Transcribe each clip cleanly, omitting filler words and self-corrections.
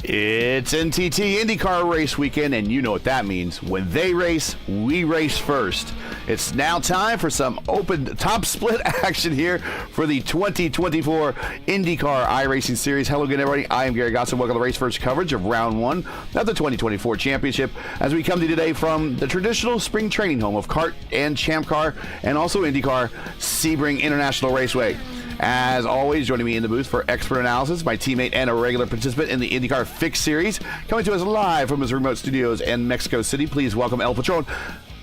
It's NTT IndyCar race weekend, and you know what that means. When they race, we race first. It's now time for some open top split action here for the 2024 IndyCar iRacing Series. Hello again, everybody. I am Gary Gosson. Welcome to the race first coverage of round one of the 2024 championship as we come to you today from the traditional spring training home of kart and champ car and also IndyCar Sebring International Raceway. As always, joining me in the booth for expert analysis, my teammate and a regular participant in the IndyCar Fix Series, coming to us live from his remote studios in Mexico City. Please welcome El Patron,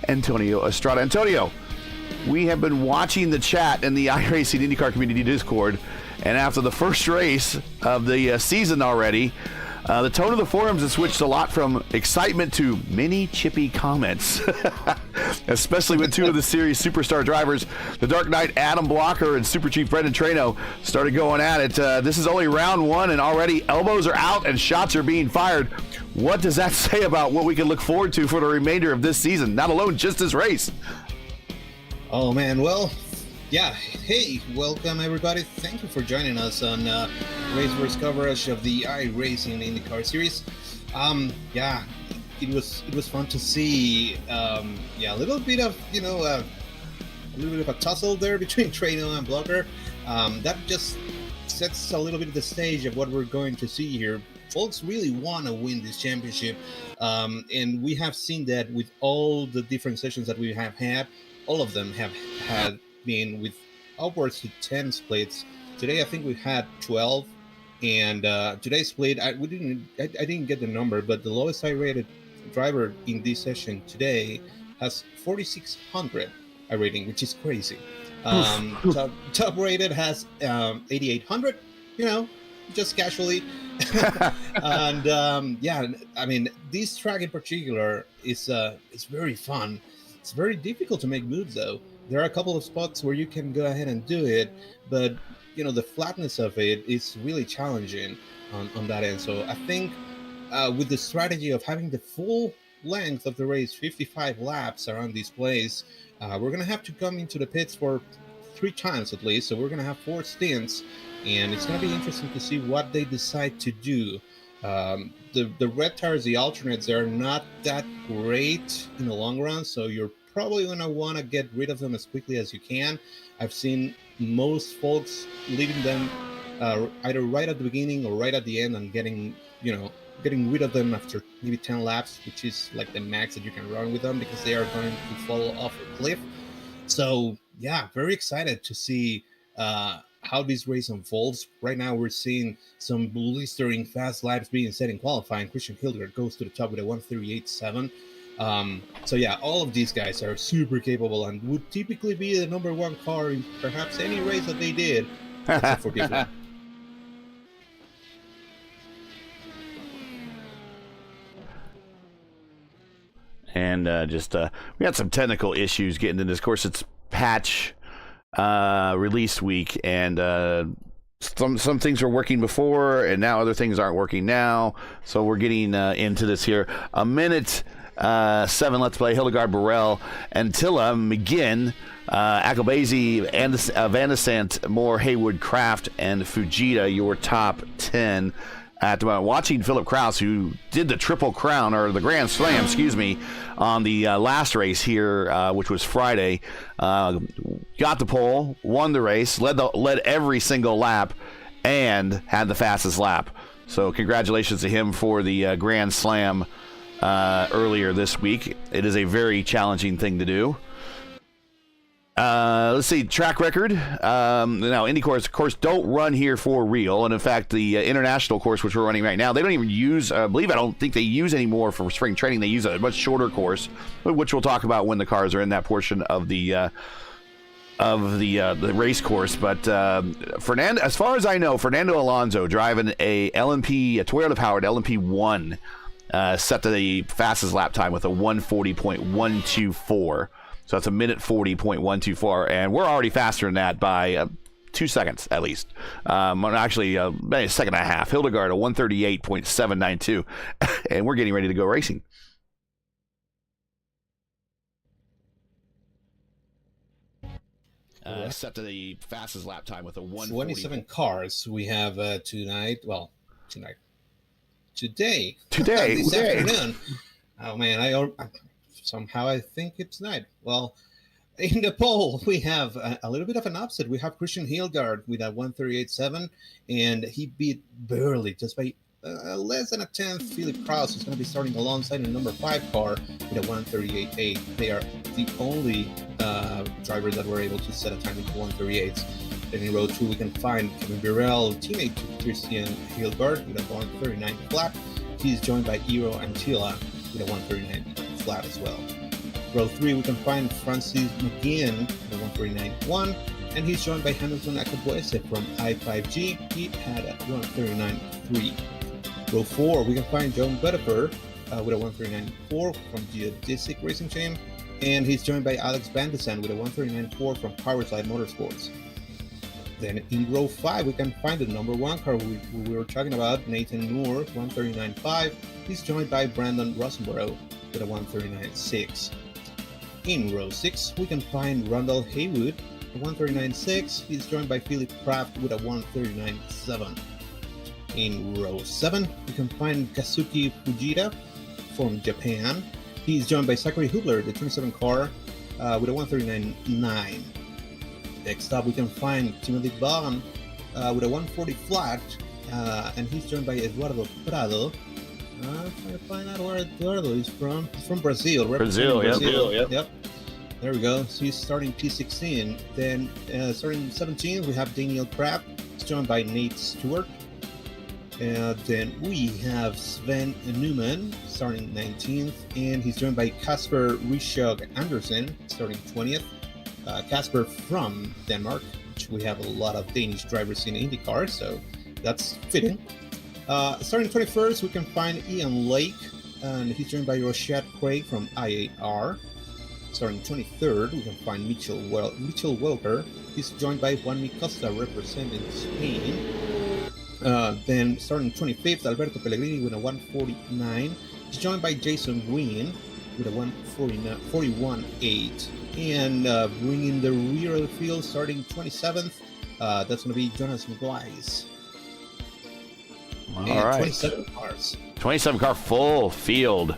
Antonio Estrada. Antonio, we have been watching the chat in the iRacing IndyCar community Discord, and after the first race of the season already, the tone of the forums has switched a lot from excitement to many chippy comments, especially when two of the series superstar drivers, the Dark Knight Adam Blocker and Super Chief Brendan Trano, started going at it. This is only round one, and already elbows are out and shots are being fired. What does that say about what we can look forward to for the remainder of this season, not alone just this race? Oh, man. Well, yeah. Hey, welcome, everybody. Thank you for joining us on race versus coverage of the iRacing IndyCar Series. Yeah, it was fun to see. A little bit of a little bit of a tussle there between Trano and Blocker. That just sets a little bit of the stage of what we're going to see here. Folks really want to win this championship, and we have seen that with all the different sessions that we have had. All of them have had been with upwards to 10 splits. Today, I think we had 12, and today's split, I didn't get the number, but the lowest I-rated driver in this session today has 4,600 I-rating, which is crazy. Top rated has 8,800, just casually. And I mean, this track in particular is very fun. It's very difficult to make moves, though. There are a couple of spots where you can go ahead and do it, but the flatness of it is really challenging on that end. So I think with the strategy of having the full length of the race, 55 laps around this place, we're gonna have to come into the pits for 3 times at least. So we're gonna have 4 stints, and it's gonna be interesting to see what they decide to do. The red tires, the alternates, they're not that great in the long run, so you're probably going to want to get rid of them as quickly as you can. I've seen most folks leaving them either right at the beginning or right at the end and getting, getting rid of them after maybe 10 laps, which is like the max that you can run with them because they are going to fall off a cliff. So yeah, very excited to see how this race unfolds. Right now, we're seeing some blistering fast laps being set in qualifying. Christian Hildgaard goes to the top with a 1:38.7. So yeah, all of these guys are super capable and would typically be the number one car in perhaps any race that they did, except for this one. And we had some technical issues getting into this. Of course, it's patch release week, and some things were working before, and now other things aren't working now. So we're getting into this here. A minute 7 Let's Play. Hildegard Burrell, Antilla, McGinn, Akabazi, and Van de Sant, Moore, Haywood, Kraft, and Fujita, your top 10. At the moment, watching Philip Kraus, who did the Triple Crown, or the Grand Slam, excuse me, on the last race here, which was Friday. Got the pole, won the race, led every single lap, and had the fastest lap. So congratulations to him for the Grand Slam earlier this week. It is a very challenging thing to do. Let's see, track record. Now, Indy course, of course, don't run here for real. And in fact, the international course, which we're running right now, they don't even use, I don't think they use anymore for spring training. They use a much shorter course, which we'll talk about when the cars are in that portion of the race course. But Fernando, as far as I know, Fernando Alonso driving a Toyota powered LMP1, set to the fastest lap time with a 1:40.124. So that's a minute 40.124, and we're already faster than that by 2 seconds at least. Actually, a second and a half. Hildegard, a 138.792, and we're getting ready to go racing. Set to the fastest lap time with a 27 cars we have tonight. Well, today, this afternoon. Oh man, somehow I think it's night. Well, in the poll, we have a little bit of an upset. We have Christian Hildgaard with a 1:38.7, and he beat barely, just by less than a tenth, Philip Kraus, who's going to be starting alongside the number 5 car with a 1:38.8. They are the only drivers that were able to set a time with 1:38s. Then in row 2, we can find Kevin Burrell, teammate to Christian Hildgaard, with a 1:39 flat. He's joined by Eero Antilla with a 1:39 flat as well. Row 3, we can find Francis McGinn with a 1:39.1, and he's joined by Hamilton Akabuese from I5G. He had a 1:39.3. Row 4, we can find John Bettifer with a 1:39.4 from Geodesic Racing Team, and he's joined by Alex Van de Sant with a 1:39.4 from Powerside Motorsports. Then in row 5, we can find the number 1 car we were talking about, Nathan Moore, 1:39.5. He's joined by Brandon Rosenborough with a 1:39.6. In row 6, we can find Randall Haywood, a 1:39.6. He's joined by Philip Kraft with a 1:39.7. In row 7, we can find Kazuki Fujita from Japan. He's joined by Zachary Hubler, the 27 car, with a 1:39.9. Next up, we can find Timothy Vaughn with a 1:40 flat, and he's joined by Eduardo Prado. I'm trying to find out where Eduardo is from. He's from Brazil. Brazil, Yep. There we go. So he's starting P16. Then starting 17, we have Daniel Kraft. He's joined by Nate Stewart. Then we have Sven Newman starting 19th, and he's joined by Kasper Rishog Andersen starting 20th. Kasper from Denmark, which we have a lot of Danish drivers in IndyCar, so that's fitting. Starting 21st, we can find Ian Lake, and he's joined by Rochette Craig from IAR. Starting 23rd, we can find Mitchell Welker. He's joined by Juan Costa representing Spain. Then starting 25th, Alberto Pellegrini with a 1:49. He's joined by Jason Green with a 1:41.8. And bringing the rear of the field, starting 27th, that's going to be Jonas McGuire. All right. 27 cars. 27 car full field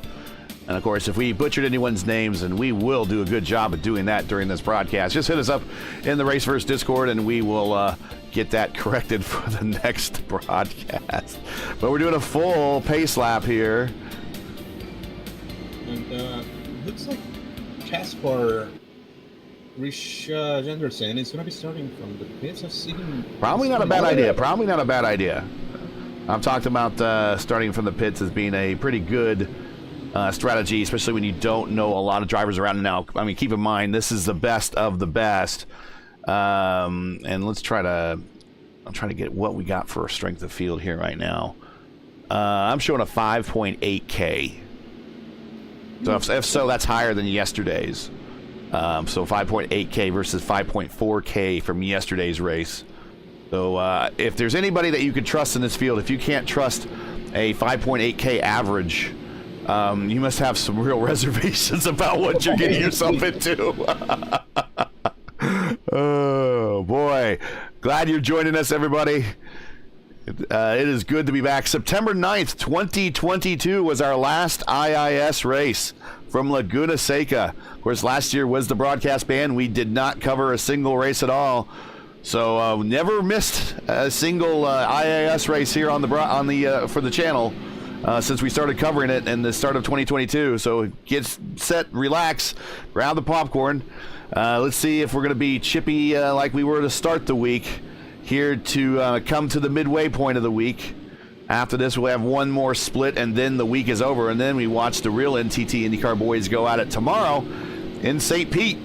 And, of course, if we butchered anyone's names, and we will do a good job of doing that during this broadcast, just hit us up in the Raceverse Discord, and we will get that corrected for the next broadcast. But we're doing a full pace lap here. And looks like Kaspar Janderson is going to be starting from the pits. I've seen Probably not a bad idea. Probably not a bad idea. I've talked about starting from the pits as being a pretty good strategy, especially when you don't know a lot of drivers around now. I mean, keep in mind, this is the best of the best. And I'm trying to get what we got for strength of field here right now. I'm showing a 5.8K. So if so, that's higher than yesterday's. So 5.8K versus 5.4K from yesterday's race. So if there's anybody that you could trust in this field, if you can't trust a 5.8K average, you must have some real reservations about what you're getting yourself into. Oh, boy. Glad you're joining us, everybody. It is good to be back. September 9th, 2022 was our last IIS race from Laguna Seca. Of course, last year was the broadcast ban. We did not cover a single race at all. So never missed a single IIS race here on the for the channel since we started covering it in the start of 2022. So get set, relax, grab the popcorn. Let's see if we're going to be chippy like we were to start the week. Here to come to the midway point of the week. After this, we'll have one more split, and then the week is over. And then we watch the real NTT IndyCar boys go at it tomorrow in St. Pete.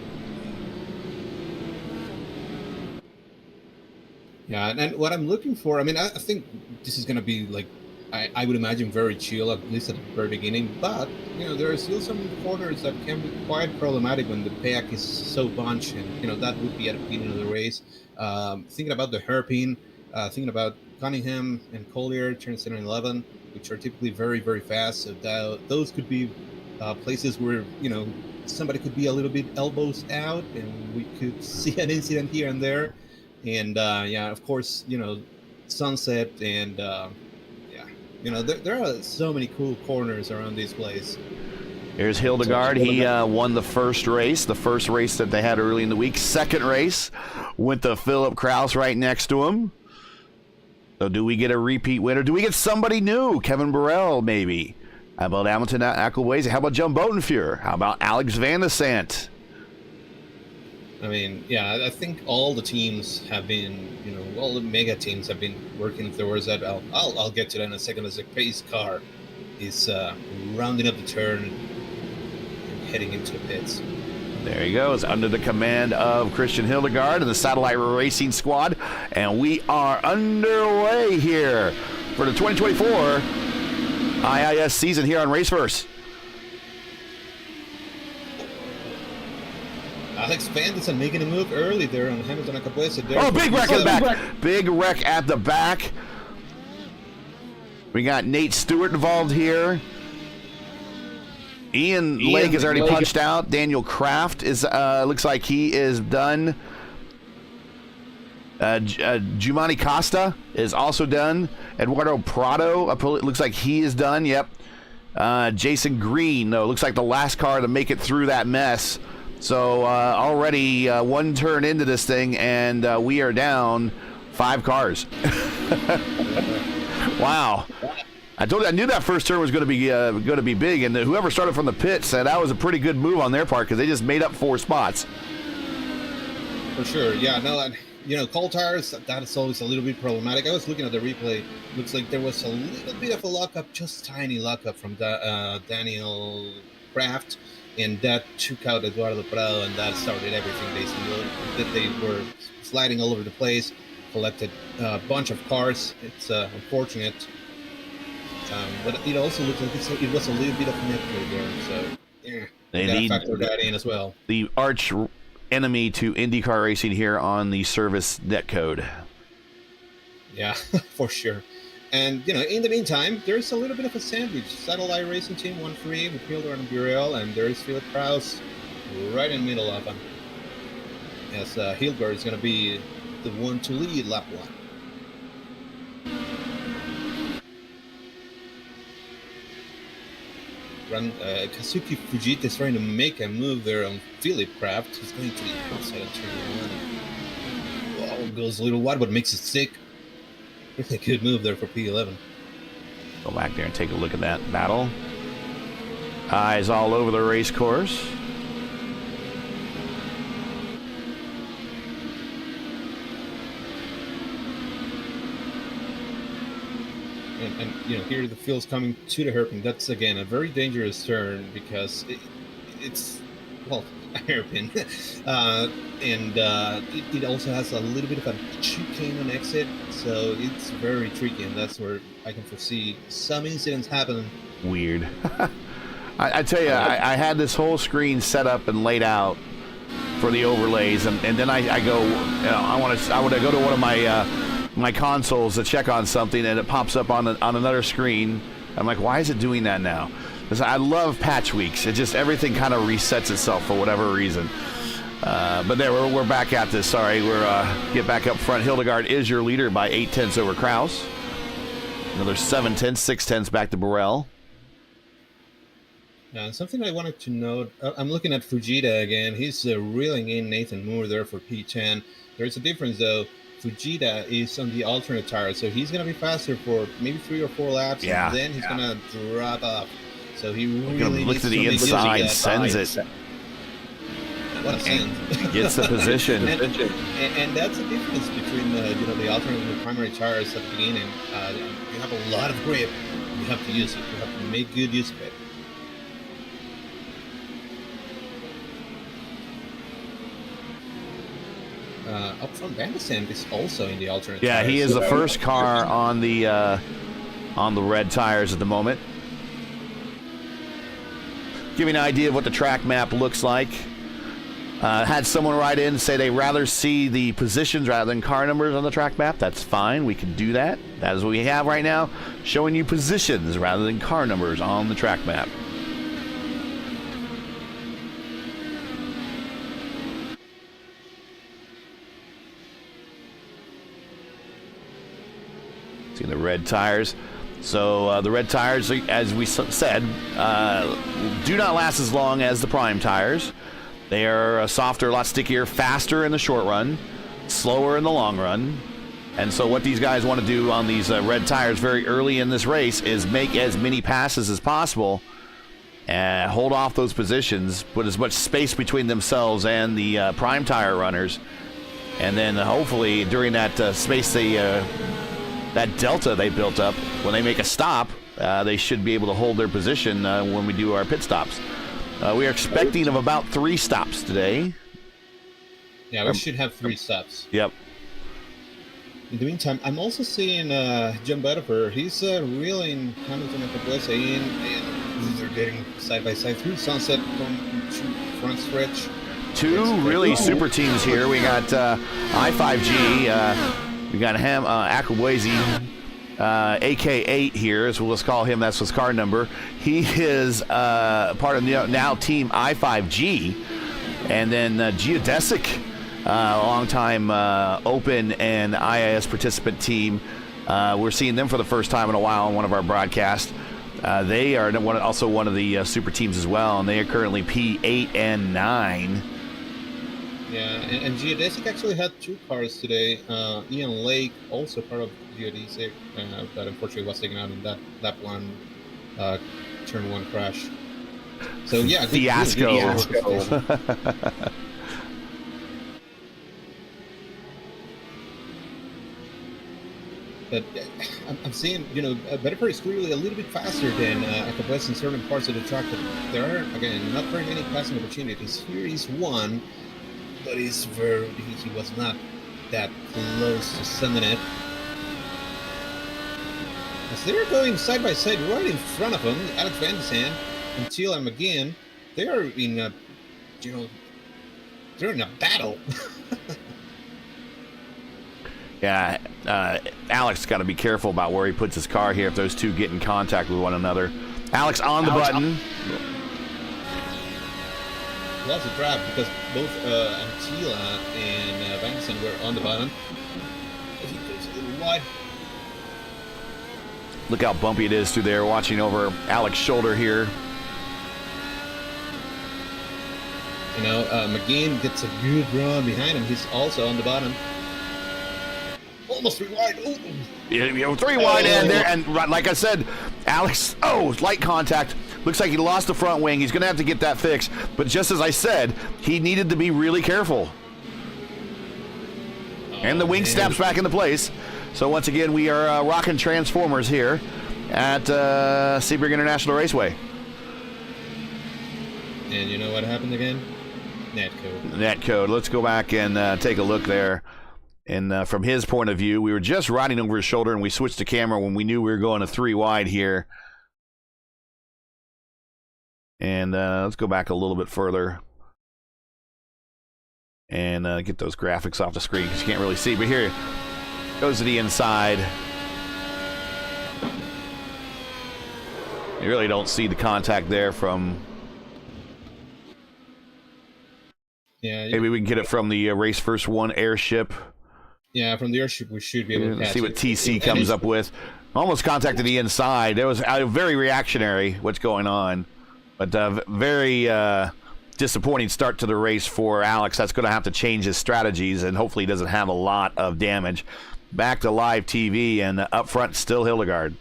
Yeah, and what I'm looking for, I mean, I think this is going to be like, I would imagine very chill, at least at the very beginning. But, there are still some corners that can be quite problematic when the pack is so bunched, and, that would be at the beginning of the race. Thinking about the hairpin, thinking about Cunningham and Collier, turn 7 and 11, which are typically very, very fast. So those could be places where, somebody could be a little bit elbows out, and we could see an incident here and there. And, of course, Sunset and, there are so many cool corners around this place. Here's Hildegard. He won the first race that they had early in the week. Second race went to Philip Kraus right next to him. So do we get a repeat winner? Do we get somebody new? Kevin Burrell, maybe. How about Hamilton Ackleway? How about John Botenfuhr? How about Alex Van de Sant? I mean, yeah, I think all the teams have been, all the mega teams have been working towards that. I'll get to that in a second as the pace car is rounding up the turn and heading into the pits. There he goes, under the command of Christian Hildegard and the Satellite Racing Squad. And we are underway here for the 2024 IIS season here on Raceverse. Alex Van de Sant making a move early there on Hamilton Acapulco. Oh, big wreck at the back. Big wreck at the back. We got Nate Stewart involved here. Ian Lake is already punched out. Daniel Kraft is looks like he is done. Giovanni Costa is also done. Eduardo Prado looks like he is done. Yep. Jason Green, though, looks like the last car to make it through that mess. So already one turn into this thing, and we are down 5 cars. Wow. I knew that first turn was going to be big, and whoever started from the pit said that was a pretty good move on their part because they just made up 4 spots. For sure, yeah. No, cold tires, that is always a little bit problematic. I was looking at the replay. Looks like there was a little bit of a lockup, just tiny lockup from Daniel Kraft, and that took out Eduardo Prado, and that started everything basically. That they were sliding all over the place, collected a bunch of cars. It's unfortunate. But it also looks like it was a little bit of a network there, so yeah, they gotta factor that in as well. The arch enemy to IndyCar racing here on the service netcode. Yeah, for sure. And in the meantime, there's a little bit of a sandwich. Satellite Racing Team 1-3 with Hilder and Burrell, and there's Philip Kraus right in the middle of them. As Hilder is going to be the one to lead lap 1. Kazuki Fujita is trying to make a move there on Philip Craft. He's going to the outside of turn one. Oh, goes a little wide, but makes it stick. Really good move there for P11. Go back there and take a look at that battle. Eyes all over the race course. And here the field's coming to the hairpin. That's again a very dangerous turn because it's well a hairpin, and it also has a little bit of a chicane on exit, so it's very tricky, and that's where I can foresee some incidents happening. Weird. I tell you, I had this whole screen set up and laid out for the overlays, and then I go, I want to go to one of my consoles to check on something, and it pops up on another screen. I'm like, why is it doing that now? Because I love patch weeks. It just everything kind of resets itself for whatever reason. But there, we're back at this. Sorry, get back up front. Hildegard is your leader by 8/10 over Kraus. Another 7/10, 6/10 back to Burrell. Something I wanted to note, I'm looking at Fujita again. He's reeling in Nathan Moore there for P10. There's a difference, though. Fujita is on the alternate tire, so he's going to be faster for maybe 3 or 4 laps, and then he's going to drop off. So he really looks to the inside, sends it. What a send. Gets the position. and that's the difference between the alternate and the primary tires at the beginning. You have a lot of grip. You have to use it. You have to make good use of it. Up front, Van de Sande is also in the alternate. Yeah, tires. he is the first car on the red tires at the moment. Give you an idea of what the track map looks like. Had someone write in and say they rather see the positions rather than car numbers on the track map. That's fine. We can do that. That is what we have right now, showing you positions rather than car numbers on the track map. See the red tires. So the red tires, as we said, do not last as long as the prime tires. They are softer, a lot stickier, faster in the short run, slower in the long run. And so what these guys want to do on these red tires very early in this race is make as many passes as possible and hold off those positions, put as much space between themselves and the prime tire runners. And then hopefully during that space that delta they built up, when they make a stop, they should be able to hold their position when we do our pit stops. We are expecting of about 3 stops today. Yeah, we should have 3 stops. Yep. In the meantime, I'm also seeing John Butterfer. He's reeling Hamilton and Cabrera in, and they're getting side by side through Sunset from front stretch. 2 really super teams here. We got I5G. We got Akawazi, AK8 here, so let's call him, that's his car number. He is part of now Team I5G. And then Geodesic, long-time Open and IIS participant team. We're seeing them for the first time in a while on one of our broadcasts. They are also one of the super teams as well, and they are currently P8 and 9. Yeah, and Geodesic actually had 2 cars today. Ian Lake, also part of Geodesic, but unfortunately was taken out in that one turn 1 crash. So yeah, fiasco. But I'm seeing, Betterford is clearly a little bit faster than Acapulco in certain parts of the track. But there are, again, not very many passing opportunities. Here is one. But he was not that close to sending it. As they're going side by side right in front of him, Alex Van de Sande and Tila McGinn, they are in a, they're in a battle. Yeah, Alex got to be careful about where he puts his car here if those two get in contact with one another. Alex on the button. Lots of trap because both Antila and Van de Sande were on the button. He goes a little wide. Look how bumpy it is through there, watching over Alex's shoulder here. McGinn gets a good run behind him. He's also on the bottom. Almost 3 wide. Ooh. Yeah, 3 wide end there, and like I said, Alex, light contact. Looks like he lost the front wing. He's going to have to get that fixed. But just as I said, he needed to be really careful. And the wing snaps back into place. So once again, we are rocking Transformers here at Sebring International Raceway. And you know what happened again? Netcode. Let's go back and take a look there. And from his point of view, we were just riding over his shoulder, and we switched the camera when we knew we were going to 3 wide here. And let's go back a little bit further and get those graphics off the screen because you can't really see. But here goes to the inside. You really don't see the contact there from... Yeah. Maybe we can get it from the Race First 1 airship. Yeah, from the airship we should be able to catch see what TC comes up with. Almost contacted the inside. It was very reactionary what's going on. But very disappointing start to the race for Alex. That's going to have to change his strategies, and hopefully he doesn't have a lot of damage. Back to live TV, and up front, still Hildegard.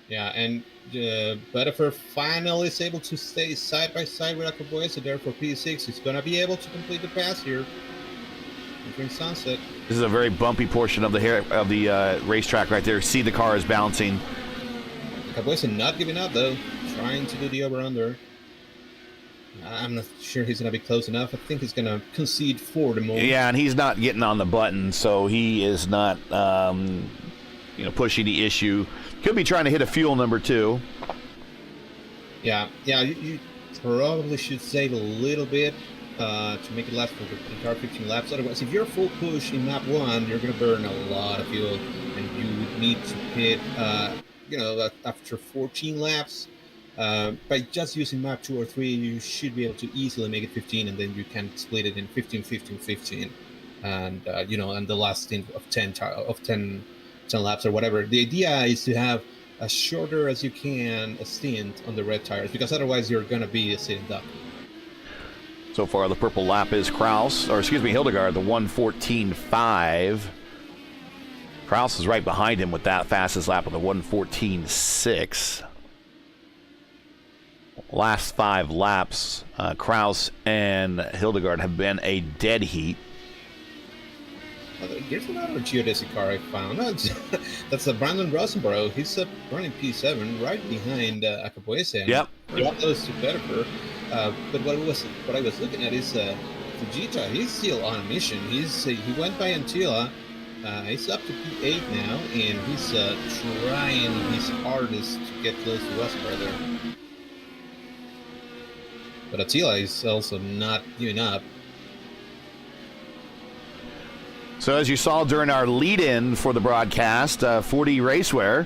Yeah, and Butterfer finally is able to stay side by side with Akaboy, so therefore P6 is going to be able to complete the pass here. Entering sunset. This is a very bumpy portion of the racetrack right there. See the car is bouncing. Akaboy not giving up, though. Trying to do the over-under. I'm not sure he's going to be close enough. I think he's going to concede for the moment. Yeah, and he's not getting on the button, so he is not, pushing the issue. Could be trying to hit a fuel number 2. Yeah, you probably should save a little bit to make it last for the entire 15 laps. Otherwise, if you're full push in map 1, you're going to burn a lot of fuel, and you would need to hit, after 14 laps. By just using map 2 or 3, you should be able to easily make it 15, and then you can split it in 15, 15, 15, and and the last stint of 10 laps or whatever. The idea is to have as shorter as you can a stint on the red tires, because otherwise you're gonna be a sitting duck. So far, the purple lap is Hildegard, the 1:14.5. Kraus is right behind him with that fastest lap of the 1:14.6. Last 5 laps, Kraus and Hildegard have been a dead heat. There's another geodesic car I found. That's a Brandon Rosenborough. He's running P7 right behind Akaboyese. Yep. Close to Pettifer. But what I was looking at is Fujita. He's still on a mission. He went by Antilla. He's up to P8 now, and he's trying his hardest to get close to Rosenborough there. But Attila is also not giving up. So as you saw during our lead-in for the broadcast, 4D Racewear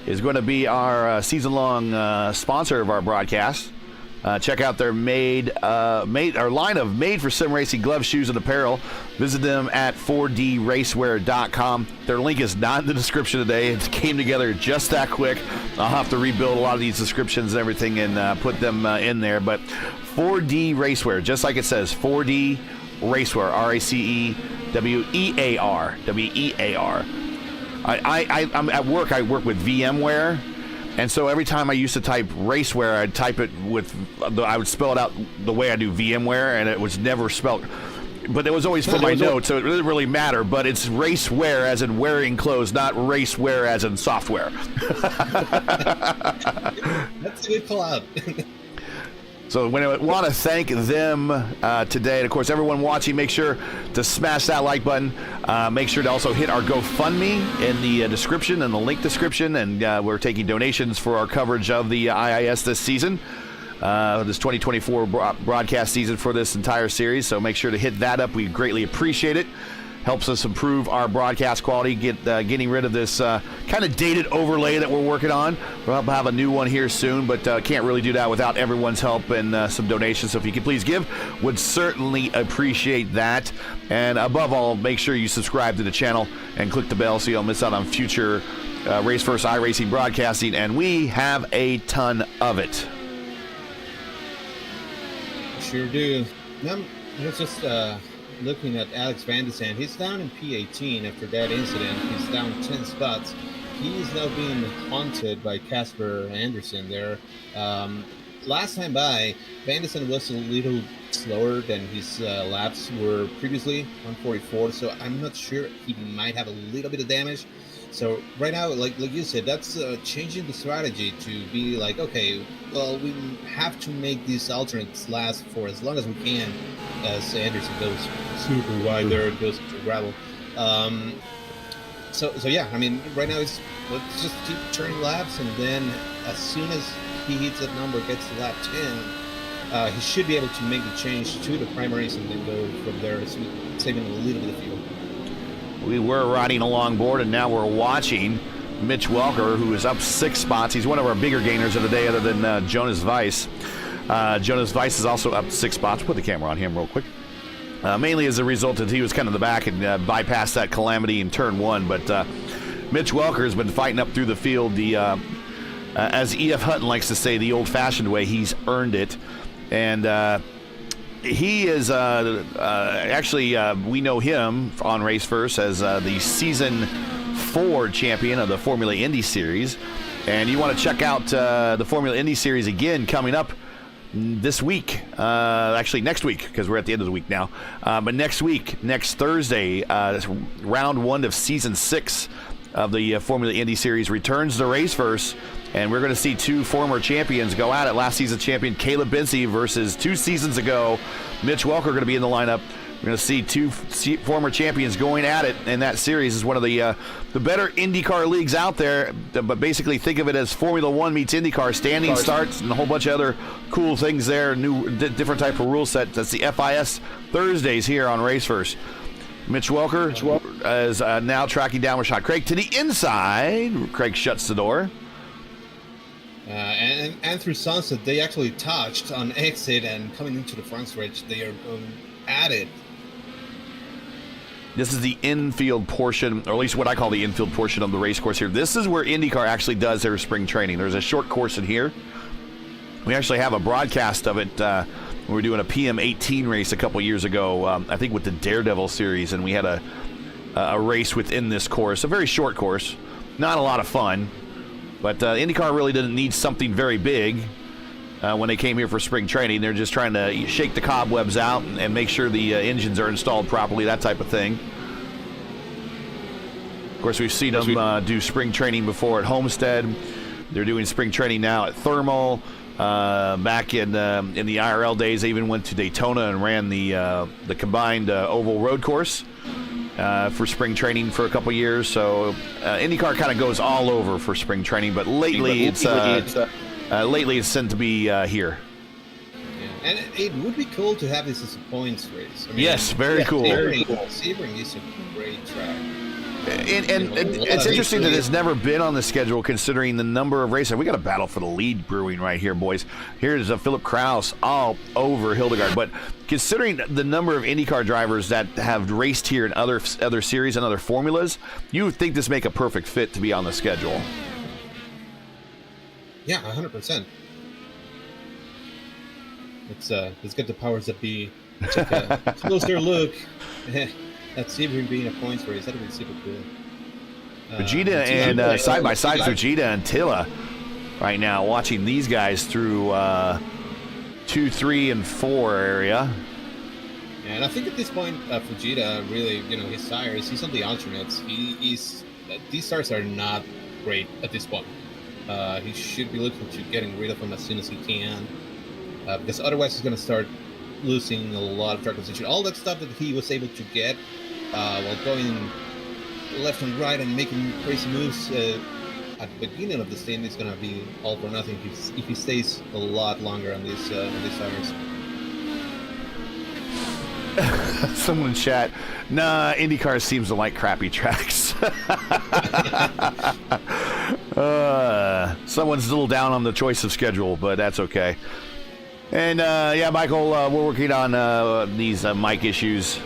is going to be our season-long sponsor of our broadcast. Check out their our line of made-for-sim racing gloves, shoes, and apparel. Visit them at 4dracewear.com. Their link is not in the description today. It came together just that quick. I'll have to rebuild a lot of these descriptions and everything and put them in there. But 4D Racewear, just like it says, 4D Racewear, RACEWEAR, WEAR. I'm at work. I work with VMware. And so every time I used to type racewear, I'd type it I would spell it out the way I do VMware, and it was never spelled. But it was always for my notes, so it doesn't really matter. But it's racewear as in wearing clothes, not racewear as in software. That's a good collab. So we want to thank them today. And, of course, everyone watching, make sure to smash that like button. Make sure to also hit our GoFundMe in the description and the link description. And we're taking donations for our coverage of the IIS this season, this 2024 broadcast season for this entire series. So make sure to hit that up. We greatly appreciate it. Helps us improve our broadcast quality, getting rid of this kind of dated overlay that we're working on. We'll have a new one here soon, but can't really do that without everyone's help and some donations. So if you could please give, would certainly appreciate that. And above all, make sure you subscribe to the channel and click the bell so you don't miss out on future Race First iRacing broadcasting, and we have a ton of it. Sure do. I was just looking at Alex Van de Sande. He's down in P18 after that incident. He's down 10 spots. He is now being haunted by Casper Anderson there. Last time by, Van de Sande was a little slower than his laps were previously, 144. So I'm not sure. He might have a little bit of damage. So right now, like you said, that's changing the strategy to be like, okay, well, we have to make these alternates last for as long as we can, as Anderson goes super wide there, goes into gravel. So yeah, I mean, right now let's just keep turning laps, and then as soon as he hits that number, gets to lap 10, he should be able to make the change to the primaries and then go from there, saving a little bit of fuel. We were riding along board, and now we're watching Mitch Welker, who is up 6 spots. He's one of our bigger gainers of the day, other than Jonas Weiss. Jonas Weiss is also up 6 spots. Put the camera on him real quick. Mainly as a result that he was kind of in the back and bypassed that calamity in turn 1. But Mitch Welker has been fighting up through the field. As E.F. Hutton likes to say, the old-fashioned way, he's earned it. And he is actually, we know him on Race First as the Season 4 champion of the Formula Indy Series. And you want to check out the Formula Indy Series again coming up this week. Actually, next week, because we're at the end of the week now. But next week, next Thursday, round 1 of Season 6 of the Formula Indy Series returns to Race First. And we're going to see 2 former champions go at it. Last season champion Caleb Binsey versus 2 seasons ago Mitch Welker going to be in the lineup. We're going to see 2 former champions going at it, and that series is one of the better IndyCar leagues out there. But basically, think of it as Formula One meets IndyCar, standing starts, and a whole bunch of other cool things there. Different type of rule set. That's the FIS Thursdays here on Race First. Mitch Welker is now tracking down Rashad Craig to the inside. Craig shuts the door. And through Sunset, they actually touched on exit, and coming into the front stretch, they are at it. This is the infield portion, or at least what I call the infield portion of the race course here. This is where IndyCar actually does their spring training. There's a short course in here. We actually have a broadcast of it. We were doing a PM18 race a couple years ago, I think with the Daredevil series, and we had a race within this course, a very short course, not a lot of fun. But IndyCar really didn't need something very big when they came here for spring training. They're just trying to shake the cobwebs out and make sure the engines are installed properly, that type of thing. Of course, we've seen them do spring training before at Homestead. They're doing spring training now at Thermal. Back in the IRL days, they even went to Daytona and ran the combined oval road course for spring training for a couple years. So IndyCar kind of goes all over for spring training, but lately it's sent to be here. Yeah. And it would be cool to have this as a points race. I mean, yes, very cool. Sebring is a great track. And it's interesting that it's never been on the schedule, considering the number of races. We got a battle for the lead brewing right here, boys. Here's Philip Kraus all over Hildegard. But considering the number of IndyCar drivers that have raced here in other series and other formulas, you would think this make a perfect fit to be on the schedule. Yeah, 100%. Let's get the powers that be. Take a closer look. That Sebring being a points race, that would be super cool. Vegeta and side by side, Vegeta and Tilla right now, watching these guys through 2, 3, and 4 area. Yeah, and I think at this point, Vegeta really, his tires, he's on the alternates. These tires are not great at this point. He should be looking to getting rid of them as soon as he can, because otherwise he's going to start losing a lot of track position. All that stuff that he was able to get while going left and right and making crazy moves at the beginning of the stint is going to be all for nothing if he stays a lot longer on these tires. Someone in chat, nah, IndyCar seems to like crappy tracks. Someone's a little down on the choice of schedule, but that's okay. And yeah, Michael, we're working on these mic issues.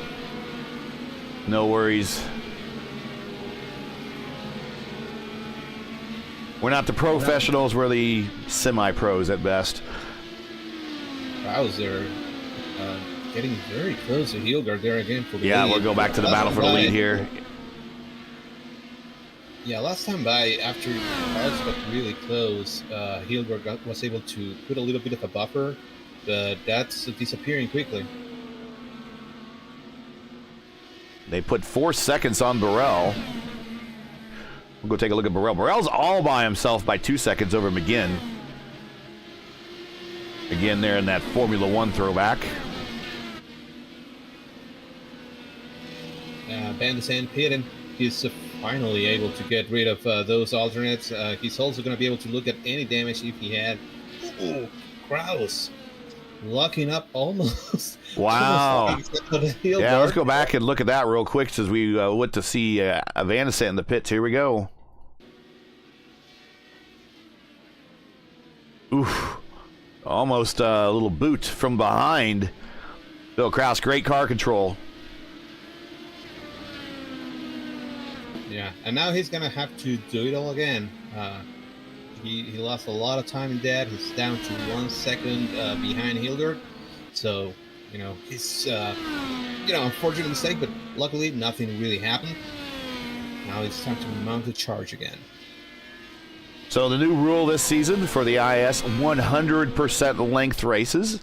No worries. We're not the professionals, we're the semi-pros at best. Bowser getting very close to Hilgard there again for the Yeah, lead. we'll go back to the battle for the lead here. Yeah, last time by, after cars got really close, Hilgard was able to put a little bit of a buffer, but that's disappearing quickly. They put 4 seconds on Burrell. We'll go take a look at Burrell. Burrell's all by himself by 2 seconds over McGinn. Again, there in that Formula One throwback. Van de Sand pitting. He's finally able to get rid of those alternates. He's also going to be able to look at any damage if he had. Ooh, Kraus locking up almost. Wow. Yeah, let's go back and look at that real quick as we went to see Van de Sand in the pits. Here we go. Oof. Almost a little boot from behind. Bill Kraus, great car control. Yeah, and now he's going to have to do it all again. He lost a lot of time in that. He's down to 1 second behind Hilgard. So, it's, unfortunate mistake, but luckily nothing really happened. Now it's time to mount the charge again. So the new rule this season for the IS, 100% length races.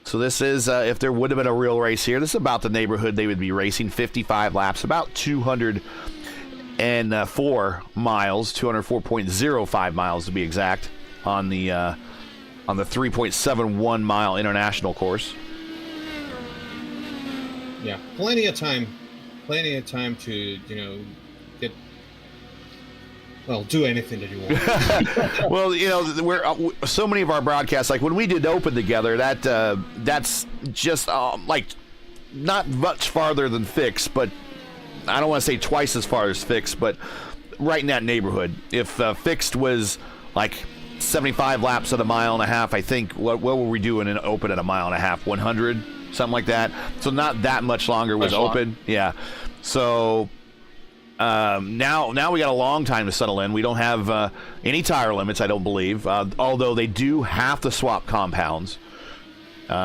So this is, if there would have been a real race here, this is about the neighborhood they would be racing, 55 laps, about 204 miles, 204.05 miles to be exact, on the 3.71 mile international course. Yeah, plenty of time to, do anything that you want. Well, we're so many of our broadcasts, like when we did Open together, that's just like not much farther than fixed, but I don't want to say twice as far as fixed, but right in that neighborhood. If fixed was like 75 laps at a mile and a half, I think what were we doing in Open at a mile and a half? 100, something like that. So not that much longer was Open. Yeah. So now we got a long time to settle in. We don't have any tire limits, I don't believe, although they do have to swap compounds,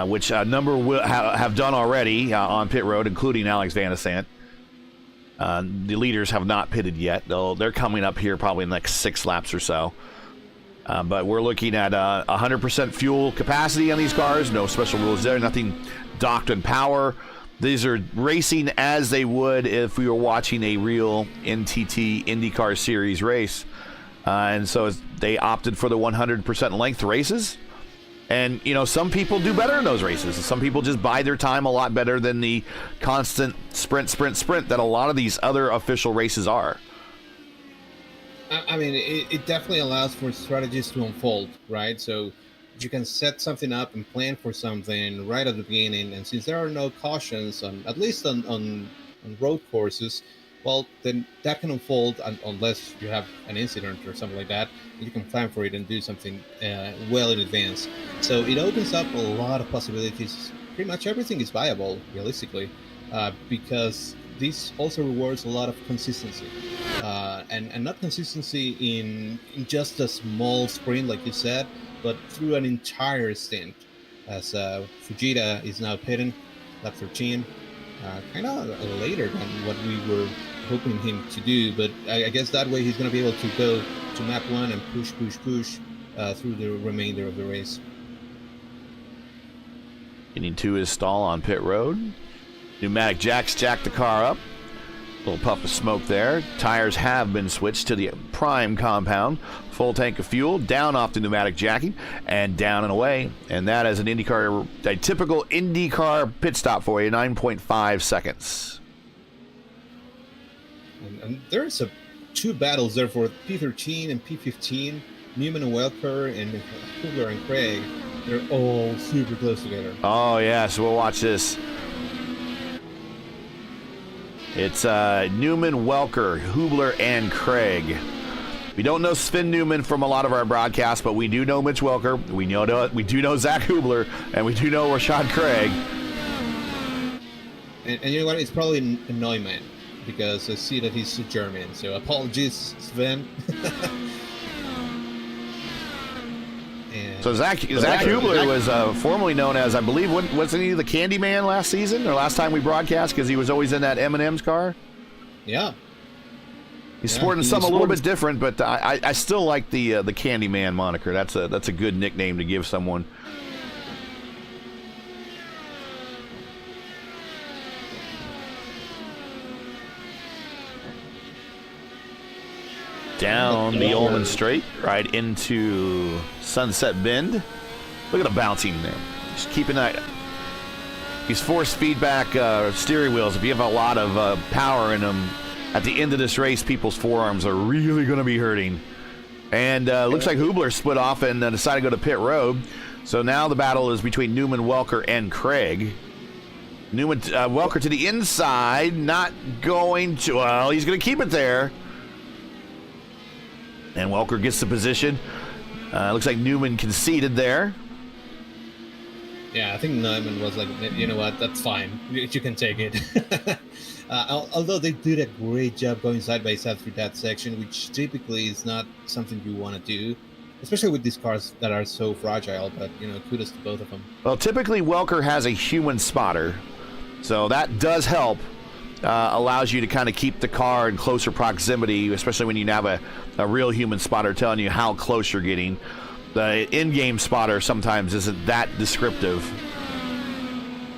which a number will have done already on pit road, including Alex Van de Sand. The leaders have not pitted yet, though they're coming up here probably in the next 6 laps or so. But we're looking at 100% fuel capacity on these cars. No special rules there. Nothing docked in power. These are racing as they would if we were watching a real NTT IndyCar Series race. And so they opted for the 100% length races. And, some people do better in those races. Some people just bide their time a lot better than the constant sprint that a lot of these other official races are. I mean, it definitely allows for strategies to unfold, right? So you can set something up and plan for something right at the beginning. And since there are no cautions, at least on road courses, well, then that can unfold unless you have an incident or something like that. You can plan for it and do something well in advance. So it opens up a lot of possibilities. Pretty much everything is viable, realistically, because this also rewards a lot of consistency. And not consistency in just a small sprint, like you said, but through an entire stint. As Fujita is now pitting, lap 13, kind of later than what we were hoping him to do, but I guess that way he's going to be able to go to map 1 and push through the remainder of the race. Getting to his stall on pit road. Pneumatic jacks jack the car up. Little puff of smoke there. Tires have been switched to the prime compound. Full tank of fuel, down off the pneumatic jacking, and down and away. And that is a typical IndyCar pit stop for you, 9.5 seconds. And there's 2 battles there for P13 and P15. Newman and Welker and Hubler and Craig. They're all super close together. Oh, yeah, so we'll watch this. It's Newman, Welker, Hubler, and Craig. We don't know Sven Newman from a lot of our broadcasts, but we do know Mitch Welker. We do know Zach Hubler, and we do know Rashad Craig. And you know what? It's probably Neumann, because I see that he's German. So apologies, Sven. And So Zach Hubler was formerly known as, I believe, wasn't he the Candyman last season or last time we broadcast, because he was always in that M&M's car? Yeah. He's sporting something a little bit different, but I still like the Candyman moniker. That's a good nickname to give someone. Down the Ullman Straight, right into Sunset Bend. Look at the bouncing there. Just keeping that. These force feedback steering wheels, if you have a lot of power in them, at the end of this race, people's forearms are really going to be hurting. And looks like Hubler split off and decided to go to pit road. So now the battle is between Newman, Welker, and Craig. Newman, Welker to the inside, not going to, well, he's going to keep it there. And Welker gets the position. Looks like Newman conceded there. Yeah, I think Newman was like, you know what, that's fine. You can take it. Although they did a great job going side by side through that section, which typically is not something you want to do, especially with these cars that are so fragile. But, you know, kudos to both of them. Well, typically Welker has a human spotter, so that does help. Allows you to kind of keep the car in closer proximity, especially when you have a real human spotter telling you how close you're getting. The in-game spotter sometimes isn't that descriptive,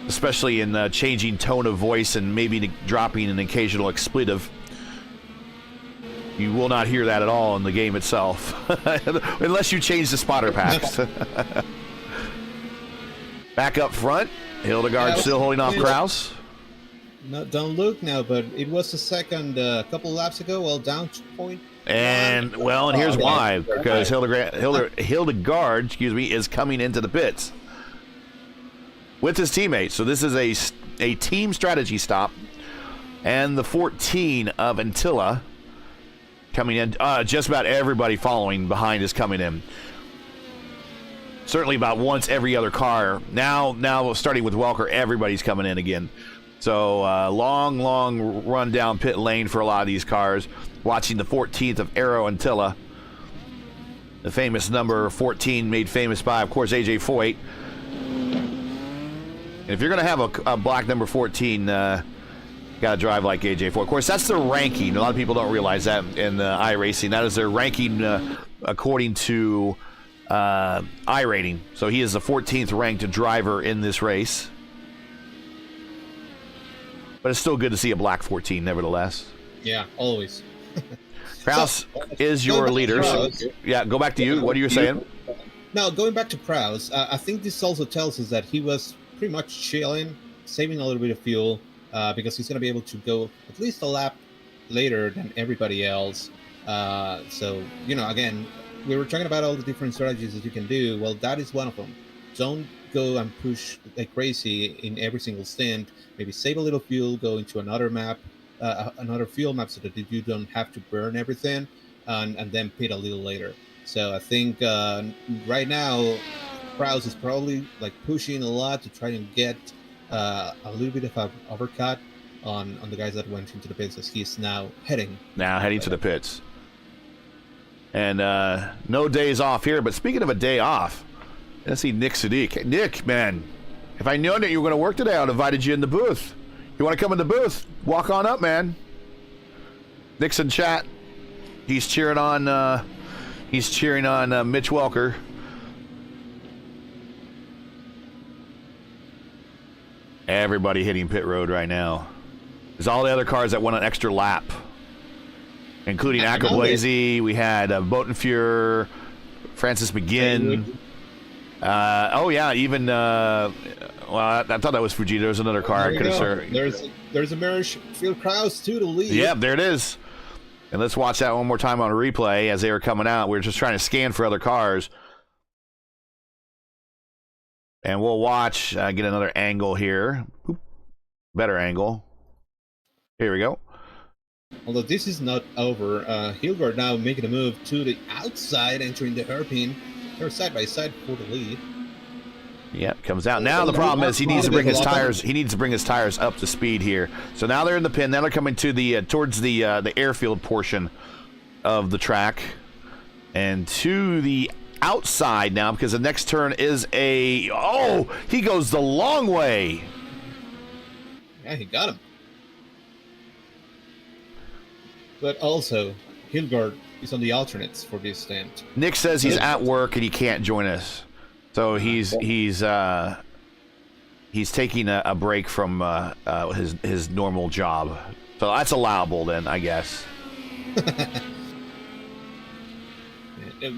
especially in changing tone of voice and maybe dropping an occasional expletive. You will not hear that at all in the game itself, unless you change the spotter packs. Back up front, Hildegard still holding off Kraus. No, don't look now, but it was the second a couple laps ago. Well, down to point. And and here's why: because Hildegard, excuse me, is coming into the pits with his teammates. So this is a team strategy stop, and the 14 of Antilla coming in. Just about everybody following behind is coming in. Certainly about once every other car. Now starting with Welker, everybody's coming in again. So long run down pit lane for a lot of these cars. Watching the 14th of Aero Antilla, the famous number 14 made famous by, of course, AJ Foyt. And if you're going to have a black number 14, got to drive like AJ Foyt. Of course, that's their ranking. A lot of people don't realize that in iRacing. That is their ranking according to iRating. So he is the 14th ranked driver in this race. But it's still good to see a black 14, nevertheless. Yeah, always. Kraus is your leader. So, yeah, go back to you. What are you saying? Now, going back to Kraus, I think this also tells us that he was pretty much chilling, saving a little bit of fuel, because he's going to be able to go at least a lap later than everybody else. So, you know, again, we were talking about all the different strategies that you can do. Well, that is one of them. Don't go and push like crazy in every single stint. Maybe save a little fuel, go into another map, another fuel map, so that you don't have to burn everything, and then pit a little later. So I think right now, Kraus is probably like pushing a lot to try and get a little bit of an overcut on the guys that went into the pits, as he's now heading to the pits. And no days off here. But speaking of a day off, let's see Nick Sadiq. Nick, man, if I known that you were going to work today, I would have invited you in the booth. You want to come in the booth? Walk on up, man. Nick's in chat. He's cheering on Mitch Welker. Everybody hitting pit road right now. There's all the other cars that went an extra lap, including Ackleblazy. We had Botenfuhr, Francis McGinn. Even I thought that was Fujita. There was another car. There's a Marish Field Kraus too to lead. Yeah, there it is. And let's watch that one more time on a replay as they were coming out. We were just trying to scan for other cars. And we'll watch, get another angle here. Oop, better angle. Here we go. Although this is not over, Hildegard now making a move to the outside, entering the hairpin. They're side by side for the lead. Yep, comes out. Now the problem is he needs to bring his tires. He needs to bring his tires up to speed here. So now they're in the pin. Now they're coming to the towards the airfield portion of the track, and to the outside now because the next turn is he goes the long way. Yeah, he got him. But also, Hilgard is on the alternates for this stint. Nick says he's at work and he can't join us, so he's taking a break from his normal job. So that's allowable then, I guess.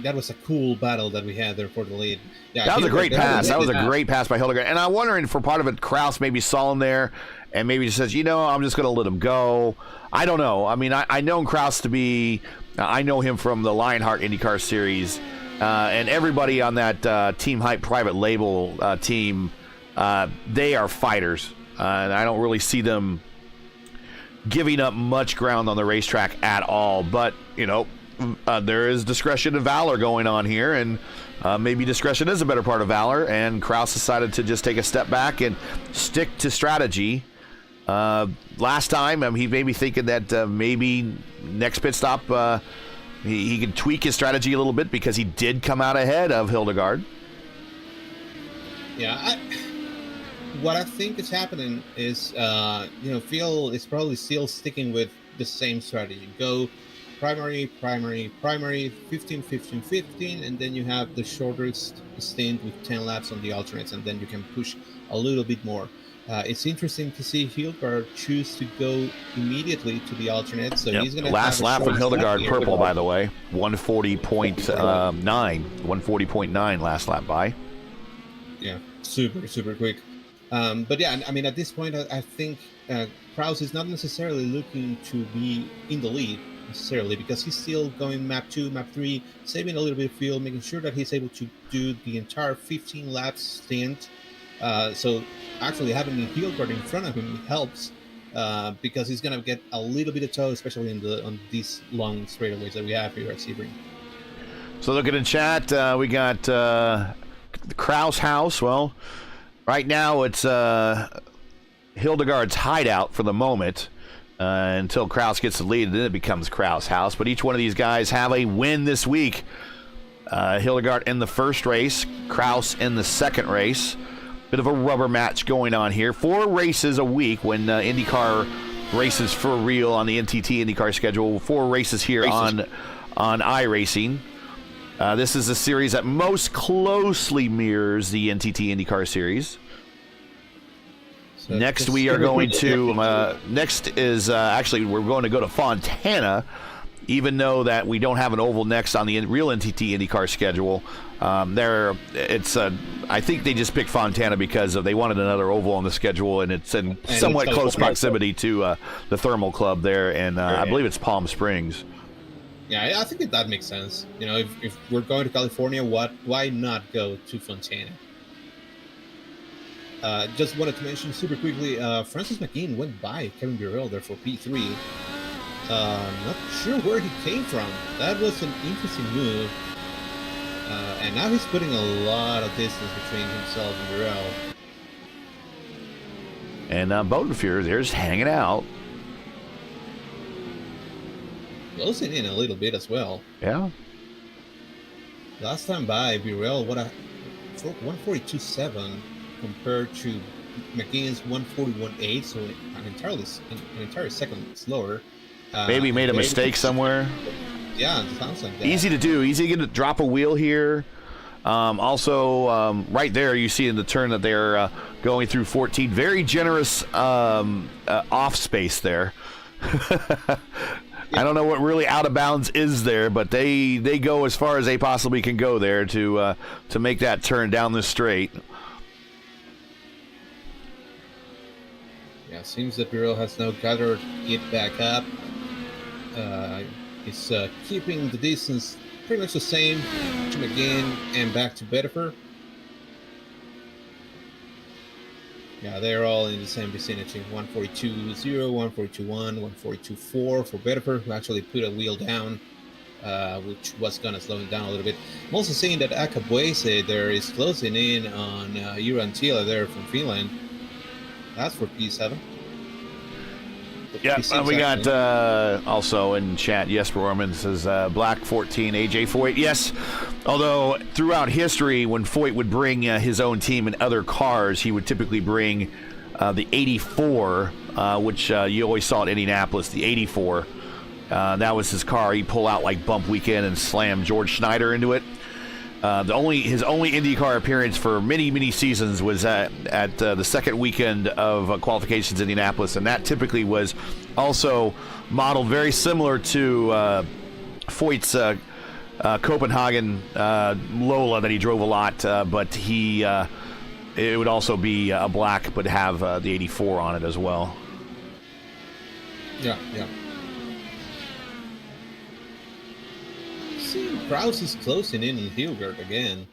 That was a cool battle that we had there for the lead. Yeah, that was a great pass. That was a great pass by Hildegard. And I'm wondering, for part of it, Kraus maybe saw him there and maybe just says, I'm just going to let him go. I don't know. I mean, I know Kraus to be, I know him from the Lionheart IndyCar Series, and everybody on that Team Hype private label team, they are fighters. And I don't really see them giving up much ground on the racetrack at all. But, there is discretion and valor going on here, and maybe discretion is a better part of valor, and Kraus decided to just take a step back and stick to strategy. Last time, he may be thinking that maybe next pit stop he could tweak his strategy a little bit because he did come out ahead of Hildegard. Yeah, what I think is happening is, Phil is probably still sticking with the same strategy. Go primary, 15, 15, 15, and then you have the shortest stint with 10 laps on the alternates, and then you can push a little bit more. It's interesting to see Hildegard choose to go immediately to the alternates. So he's going to last lap from Hildegard, purple, by the way, 140.9 last lap by. Yeah, super quick. But yeah, I mean, at this point, I think Kraus is not necessarily looking to be in the lead necessarily, because he's still going map 2, map 3, saving a little bit of fuel, making sure that he's able to do the entire 15 laps stint. So actually having Hildegard in front of him helps, because he's going to get a little bit of tow, especially on these long straightaways that we have here at Sebring. So looking in chat, we got the Kraus house. Well, right now it's Hildegard's hideout for the moment. Until Kraus gets the lead, and then it becomes Kraus' house. But each one of these guys have a win this week. Hildegard in the first race, Kraus in the second race. Bit of a rubber match going on here. 4 races a week when IndyCar races for real on the NTT IndyCar schedule. 4 races here on iRacing. This is a series that most closely mirrors the NTT IndyCar Series. So next we are going to, next is actually we're going to go to Fontana, even though that we don't have an oval next on the real NTT IndyCar schedule. I think they just picked Fontana because they wanted another oval on the schedule, and it's in somewhat close proximity to the Thermal Club there, and I believe it's Palm Springs. Yeah, I think that makes sense. If we're going to California, why not go to Fontana? Just wanted to mention super quickly, Francis McKean went by Kevin Burrell there for P3. Not sure where he came from. That was an interesting move. And now he's putting a lot of distance between himself and Burrell. And Bodenfear, they're just hanging out. Closing in a little bit as well. Yeah. Last time by, Burrell, 142.7 compared to McGee's 141.8, so an entire second slower. Maybe made a mistake somewhere. Yeah, it sounds like that. Easy to do. Easy to drop a wheel here. Also, right there, you see in the turn that they're going through 14. Very generous off space there. I don't know what really out of bounds is there, but they go as far as they possibly can go there to make that turn down the straight. Yeah, seems that Burrell has now gathered it back up. He's keeping the distance pretty much the same to McGinn and back to Bedford. Yeah, they're all in the same vicinity. 142.0, 142.1, 142.4 for Bedford, who actually put a wheel down, which was going to slow him down a little bit. I'm also seeing that Akabuese there is closing in on Urantila there from Finland. That's for P7. Yeah, we got also in chat, Jesper Orman says Black 14, AJ Foyt. Yes, although throughout history, when Foyt would bring his own team in other cars, he would typically bring the 84, which you always saw at Indianapolis, the 84. That was his car. He'd pull out like bump weekend and slam George Schneider into it. His only IndyCar appearance for many seasons was at the second weekend of qualifications in Indianapolis, and that typically was also modeled very similar to Foyt's Copenhagen Lola that he drove a lot, but it would also be a black, but have the 84 on it as well. Yeah. Kraus is closing in on Hildegard again.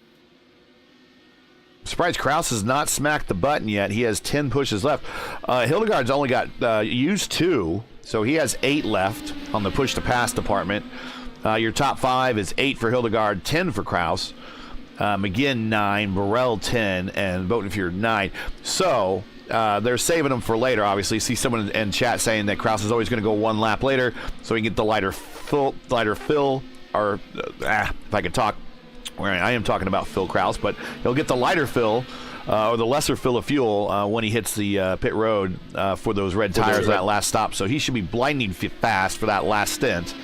I'm surprised Kraus has not smacked the button yet. He has 10 pushes left. Hildegard's only got used 2, so he has 8 left on the push to pass department. Your top 5 is 8 for Hildegard, 10 for Kraus. McGinn 9, Burrell 10, and Botenfjord 9. So they're saving them for later, obviously. See someone in chat saying that Kraus is always going to go 1 lap later, so he can get the lighter fill. Or if I could talk, I am talking about Phil Kraus, but he'll get the lighter fill or the lesser fill of fuel when he hits the pit road for those red tires that last stop. So he should be blinding fast for that last stint,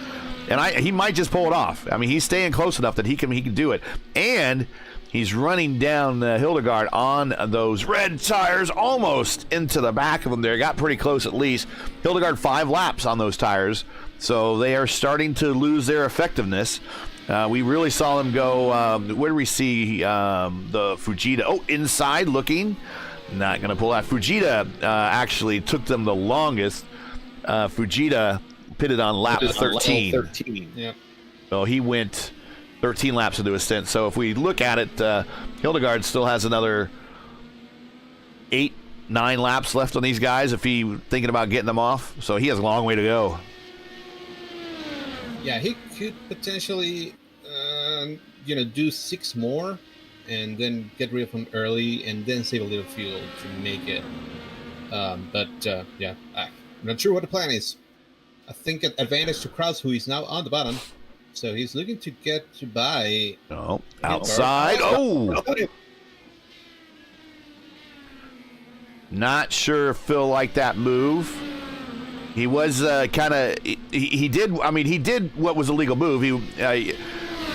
and he might just pull it off. I mean, he's staying close enough that he can do it, and he's running down Hildegard on those red tires almost into the back of them there. Got pretty close at least. Hildegard 5 laps on those tires. So they are starting to lose their effectiveness. We really saw them go, where do we see the Fujita? Oh, inside looking. Not going to pull out. Fujita actually took them the longest. Fujita pitted on lap 13. Yeah. So he went 13 laps into his stint. So if we look at it, Hildegard still has another 8-9 laps left on these guys if he's thinking about getting them off. So he has a long way to go. Yeah, he could potentially, do 6 more and then get rid of them early and then save a little fuel to make it. I'm not sure what the plan is. I think an advantage to Kraus, who is now on the bottom. So he's looking to get to buy. Oh, outside. Oh! Not sure if Phil liked that move. He was he did what was a legal move.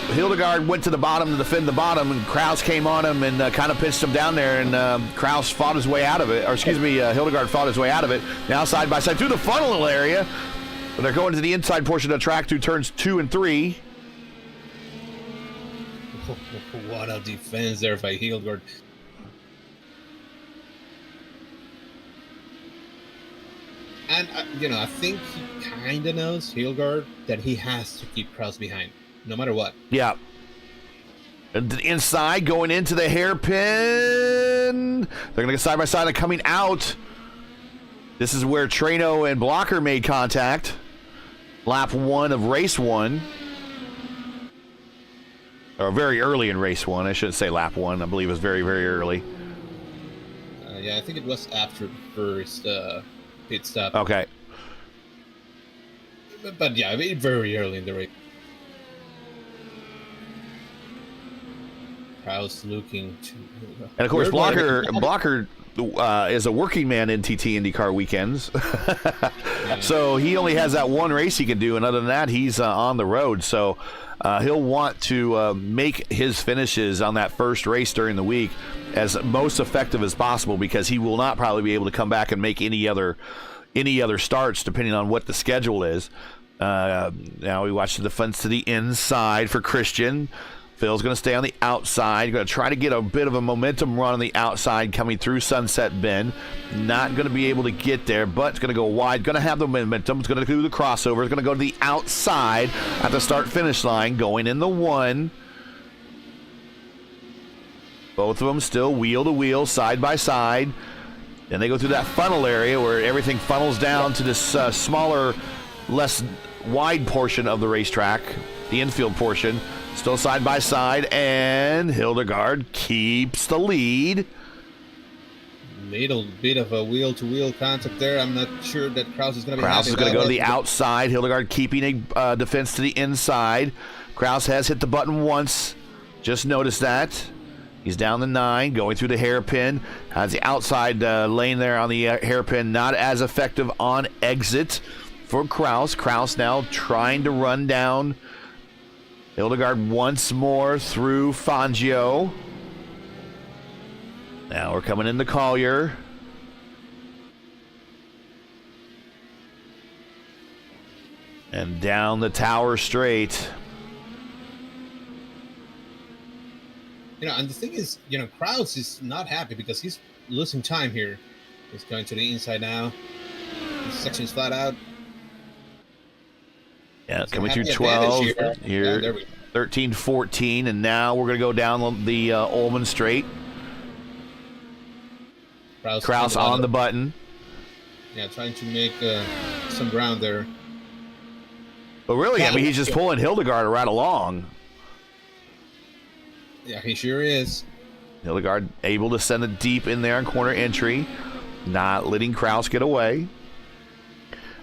Hildegard went to the bottom to defend the bottom, and Kraus came on him and kind of pinched him down there, and Kraus fought his way out of it. Hildegard fought his way out of it. Now side by side through the funnel area. But they're going to the inside portion of the track through turns 2 and 3. What a defense there by Hildegard. And, I think he kind of knows, Hildegard, that he has to keep Kraus behind, no matter what. Yeah. And inside, going into the hairpin. They're going to go side by side and coming out. This is where Trano and Blocker made contact. Lap 1 of race 1. Or very early in race 1. I shouldn't say lap 1. I believe it was very, very early. I think it was after the first pit stop. Okay. But yeah, very early in the race. Kraus looking to... And of course, Blocker is a working man NTT IndyCar weekends. So he only has that one race he can do, and other than that, he's on the road. So he'll want to make his finishes on that first race during the week as most effective as possible, because he will not probably be able to come back and make any other starts depending on what the schedule is. Now we watch the defense to the inside for Christian. Phil's going to stay on the outside. Going to try to get a bit of a momentum run on the outside coming through Sunset Bend. Not going to be able to get there, but it's going to go wide. Going to have the momentum. It's going to do the crossover. It's going to go to the outside at the start-finish line, going in the 1. Both of them still wheel to wheel, side by side. Then they go through that funnel area where everything funnels down to this smaller, less wide portion of the racetrack, the infield portion. Still side by side, and Hildegard keeps the lead. little bit of a wheel-to-wheel contact there. I'm not sure that Kraus is going to be Kraus happy is going to go about to the it. outside. Hildegard keeping a defense to the inside. Kraus has hit the button once. Just noticed that. He's down the 9, going through the hairpin. Has the outside lane there on the hairpin. Not as effective on exit for Kraus. Kraus now trying to run down Hildegard once more through Fangio. Now we're coming into Collier. And down the Tower Straight. And the thing is, Kraus is not happy because he's losing time here. He's going to the inside now. This section is flat out. Yeah, coming through 12 here, there we go. 13, 14, and now we're going to go down the Ullman Straight. Kraus on the button. Yeah, trying to make some ground there. But really, he's just pulling Hildegard right along. Yeah, he sure is. Hildegard able to send it deep in there in corner entry, not letting Kraus get away.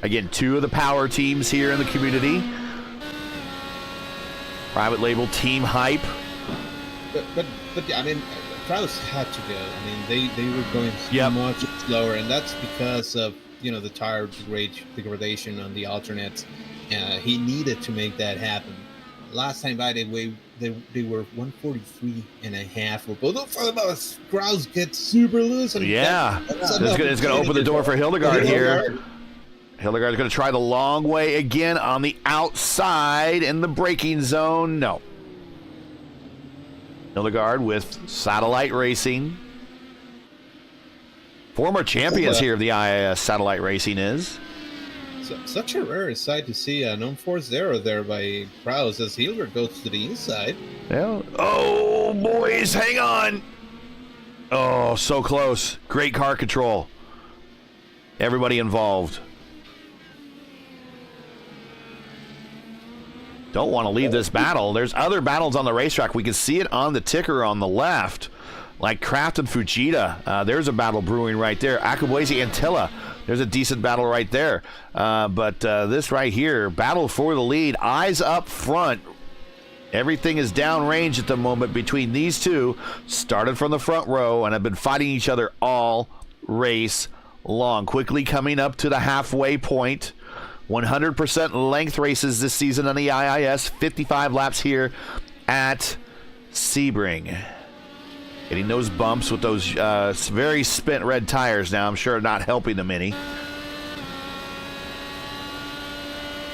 Again, 2 of the power teams here in the community. Private label Team Hype. But Kraus had to go. They were going much slower, and that's because of the tire degradation on the alternates. He needed to make that happen. Last time by the way, they were 143 and a half for both of us. Kraus gets super loose. And it's going to open the door for Hildegard here. Hildegard's going to try the long way again on the outside in the braking zone. No. Hildegard with Satellite Racing. Former champions here of the IIS Satellite Racing is. Such a rare sight to see an unforced error there by Kraus as Hildegard goes to the inside. Yeah. Oh, boys, hang on. Oh, so close. Great car control. Everybody involved. Don't want to leave this battle. There's other battles on the racetrack. We can see it on the ticker on the left, like Kraft and Fujita. There's a battle brewing right there. Akabuezi and Tilla. There's a decent battle right there. But this right here, battle for the lead. Eyes up front. Everything is downrange at the moment between these two. Started from the front row and have been fighting each other all race long. Quickly coming up to the halfway point. 100% length races this season on the IIS. 55 laps here at Sebring. Getting those bumps with those very spent red tires now. I'm sure not helping them any.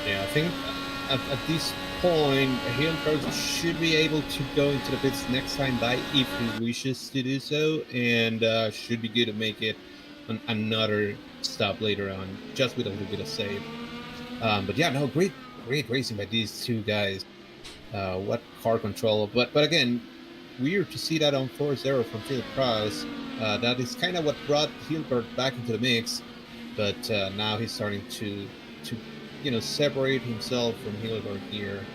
Yeah, I think at this point, Hildegard should be able to go into the pits next time by if he wishes to do so, and should be good to make it on another stop later on, just with a little bit of save. But yeah, no, great racing by these two guys. What car control. But again, weird to see that unforced error from Philip Kraus. That is kind of what brought Hildegard back into the mix. But now he's starting to separate himself from Hildegard here.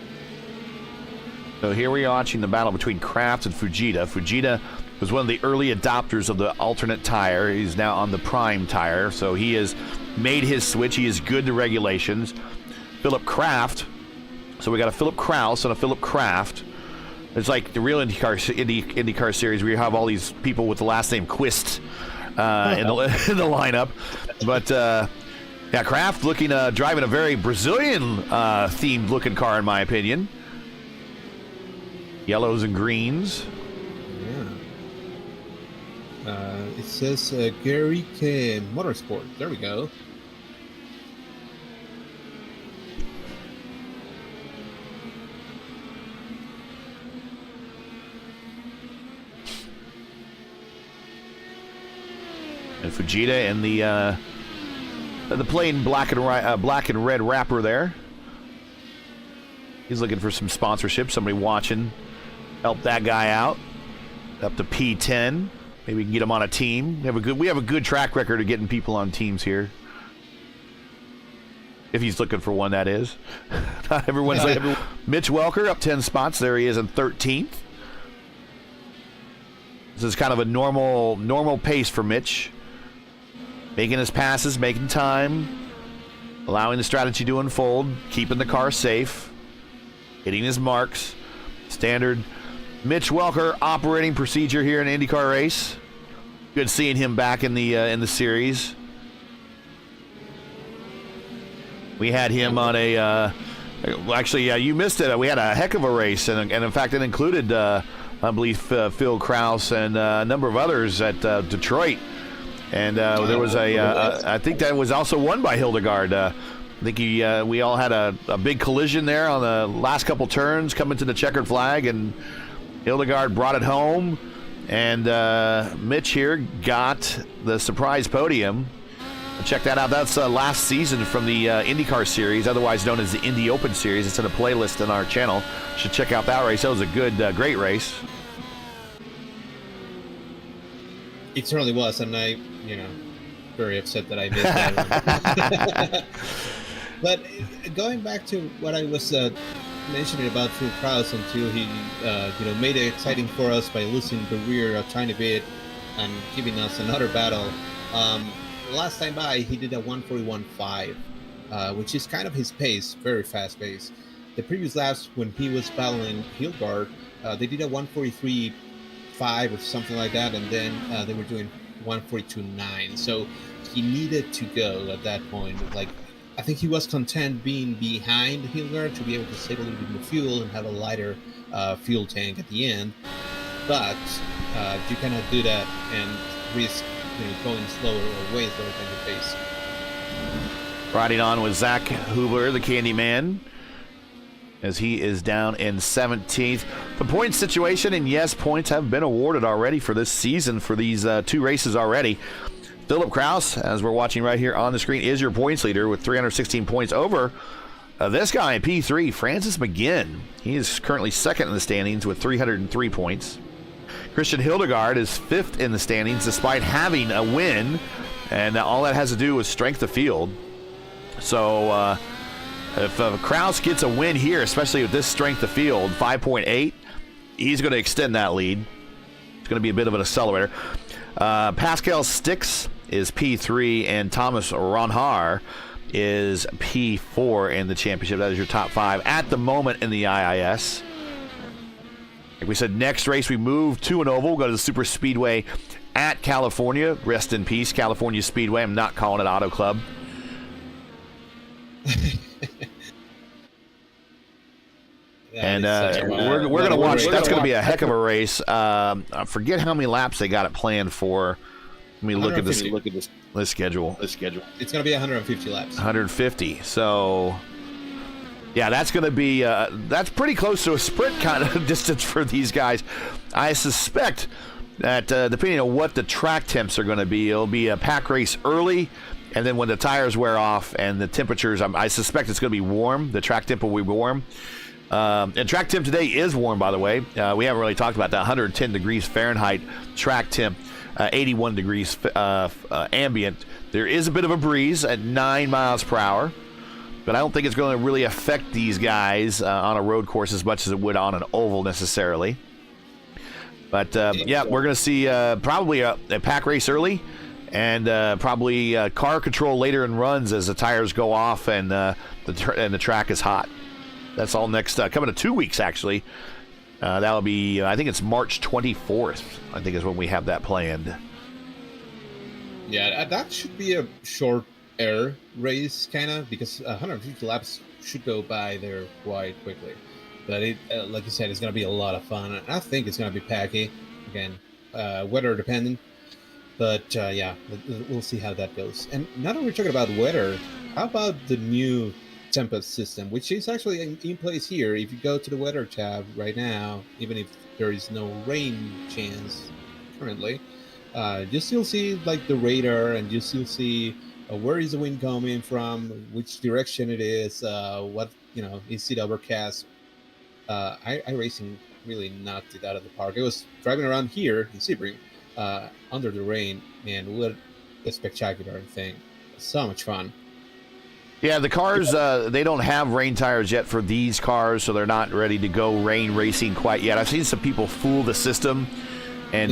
So here we are watching the battle between Kraft and Fujita. Fujita was one of the early adopters of the alternate tire. He's now on the prime tire, so he has made his switch. He is good to regulations. Philip Kraft. So we got a Philip Kraus and a Philip Kraft. It's like the real IndyCar Series where you have all these people with the last name Quist in the lineup. But yeah, Kraft driving a very Brazilian themed looking car in my opinion. Yellows and greens. Yeah. It says Gary K. Motorsports. There we go. And Fujita in the plain black and red wrapper there. He's looking for some sponsorship. Somebody watching, help that guy out. Up to P10. Maybe we can get him on a team. We have a good track record of getting people on teams here. If he's looking for one, that is. Not everyone's like Mitch Welker up 10 spots. There he is in 13th. This is kind of a normal pace for Mitch. making his passes, making time, allowing the strategy to unfold, keeping the car safe, hitting his marks. Standard Mitch Welker operating procedure here in an IndyCar race. Good seeing him back in the series. We had him on a you missed it. We had a heck of a race, and in fact it included I believe Phil Krause and a number of others at Detroit. And there was I think that was also won by Hildegard. I think we all had a big collision there on the last couple turns coming to the checkered flag, and Hildegard brought it home. And Mitch here got the surprise podium. Check that out. That's last season from the IndyCar Series, otherwise known as the Indy Open Series. It's in a playlist on our channel. Should check out that race. That was a good, great race. It certainly was, and I, very upset that I missed that one. But going back to what I was mentioning about Phil Krause, until he, made it exciting for us by losing the rear a tiny bit and giving us another battle. Last time by, he did a 141.5, which is kind of his pace, very fast pace. The previous laps, when he was battling Hildegard, they did a 143.5 or something like that, and then they were doing 142.9. So he needed to go at that point. Like, I think he was content being behind Hildegard to be able to save a little bit more fuel and have a lighter fuel tank at the end. But you cannot do that and risk going slower or way slower than your pace. Riding on with Zach Hubler, the Candyman, as he is down in 17th. The point situation, and yes, points have been awarded already for this season for these two races already. Philip Krause, as we're watching right here on the screen, is your points leader with 316 points over this guy in P3, Francis McGinn. He is currently second in the standings with 303 points. Christian Hildegard is fifth in the standings despite having a win, and all that has to do with strength of field. So if Krause gets a win here, especially with this strength of field, 5.8, he's going to extend that lead. It's going to be a bit of an accelerator. Pascal Stix is P3, and Thomas Ronhar is P4 in the championship. That is your top five at the moment in the IIS. Like we said, next race we move to an oval. We'll go to the Super Speedway at California. Rest in peace, California Speedway. I'm not calling it Auto Club. And we're going to watch. That's going to be a heck of a race. I forget how many laps they got it planned for. Let me look at this schedule. It's going to be 150 laps. 150. So, yeah, that's going to be that's pretty close to a sprint kind of distance for these guys. I suspect that depending on what the track temps are going to be, it'll be a pack race early, and then when the tires wear off and the temperatures, I suspect it's going to be warm. The track temp will be warm. And track temp today is warm, by the way. We haven't really talked about that. 110 degrees Fahrenheit track temp, 81 degrees ambient. There is a bit of a breeze at 9 miles per hour, but I don't think it's going to really affect these guys on a road course as much as it would on an oval necessarily. But yeah, we're going to see probably a pack race early, and probably car control later in runs as the tires go off and the track is hot. That's all next, coming to 2 weeks, actually. That'll be, I think it's March 24th, I think is when we have that planned. Yeah, that should be a short air race, kind of, because 150 laps should go by there quite quickly. But it, like you said, it's going to be a lot of fun. And I think it's going to be packy. Again, weather dependent. But yeah, we'll see how that goes. And now that we're talking about weather, how about the new Tempest system, which is actually in place here? If you go to the weather tab right now, even if there is no rain chance currently, you still see like the radar, and you still see where is the wind coming from, which direction it is, what, is it overcast. iRacing really knocked it out of the park. I was driving around here in Sebring under the rain, and what a spectacular thing. So much fun. Yeah, the cars, they don't have rain tires yet for these cars, so they're not ready to go rain racing quite yet. I've seen some people fool the system and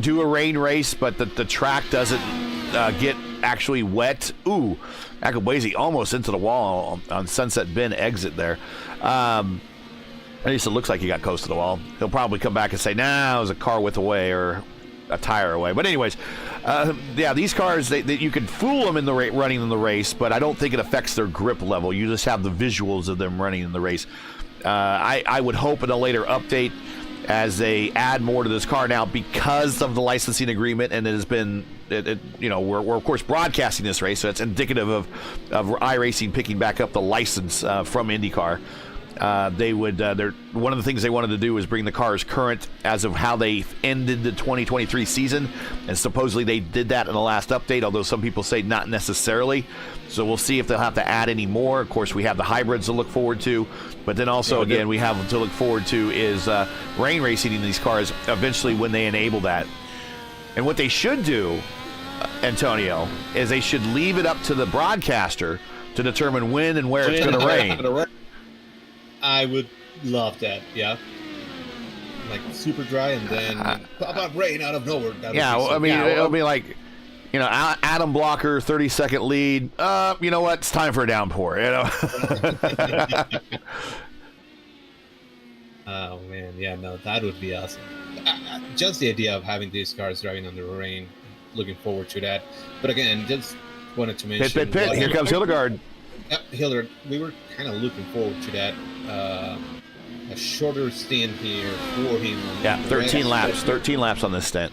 do a rain race, but the track doesn't get actually wet. Ooh, Akabuezi almost into the wall on Sunset Bend exit there. At least it looks like he got close to the wall. He'll probably come back and say, nah, it was a car width away or a tire away. But anyways, yeah, these cars, you can fool them in the running in the race, but I don't think it affects their grip level. You just have the visuals of them running in the race. I would hope in a later update, as they add more to this car now because of the licensing agreement, and it has been, we're of course broadcasting this race, so it's indicative of iRacing picking back up the license from IndyCar. One of the things they wanted to do was bring the cars current as of how they ended the 2023 season, and supposedly they did that in the last update, although some people say not necessarily. So we'll see if they'll have to add any more. Of course, we have the hybrids to look forward to, but then also, again, we have to look forward to is rain racing in these cars eventually when they enable that. And what they should do, Antonio, is they should leave it up to the broadcaster to determine when and where it's going to rain. I would love that, yeah. Like super dry and then pop up rain out of nowhere. It'll be like, Adam Blocker, 30-second lead. You know what? It's time for a downpour, Oh, man. Yeah, no, that would be awesome. Just the idea of having these cars driving under rain, looking forward to that. But again, just wanted to mention... Pit. Here comes Hildegard. Yep, Hildegard. We were kind of looking forward to that. A shorter stint here for him. Yeah, 13 laps. 13 laps on this stint.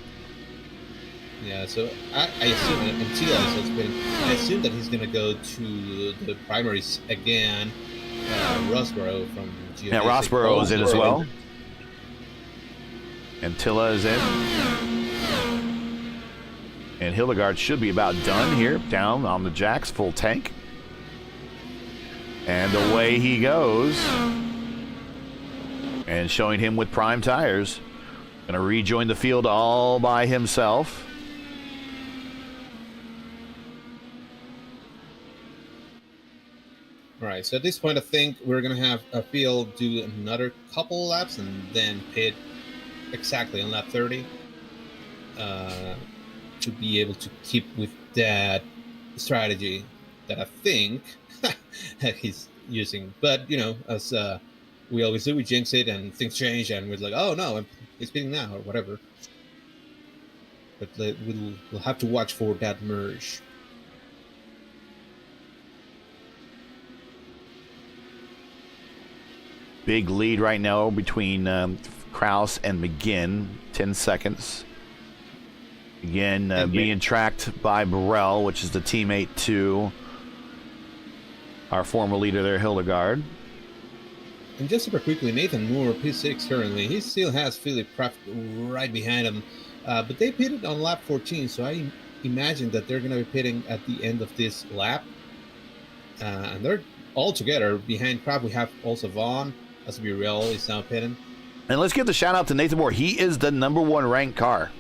Yeah, so I assume that until I assume that he's going to go to the primaries again. Rossborough from GMA. Yeah, Rossborough is in as well. And Tilla is in. And Hildegard should be about done here, down on the jacks, full tank. And away he goes. And showing him with prime tires. Going to rejoin the field all by himself. All right, so at this point, I think we're going to have a field do another couple laps and then pit exactly on lap 30 to be able to keep with that strategy that I think he's using. But, as we always do, we jinx it and things change and we're like, oh, no, it's pitting now or whatever. But we'll have to watch for that merge. Big lead right now between Kraus and McGinn, 10 seconds. Again, being tracked by Burrell, which is the teammate to our former leader there, Hildegard. And just super quickly, Nathan Moore, P6 currently. He still has Philip Kraft right behind him. But they pitted on lap 14, so I imagine that they're going to be pitting at the end of this lap. And they're all together. Behind Kraft, we have also Vaughn. As Burrell is now pitting. And let's give the shout out to Nathan Moore. He is the number one ranked car.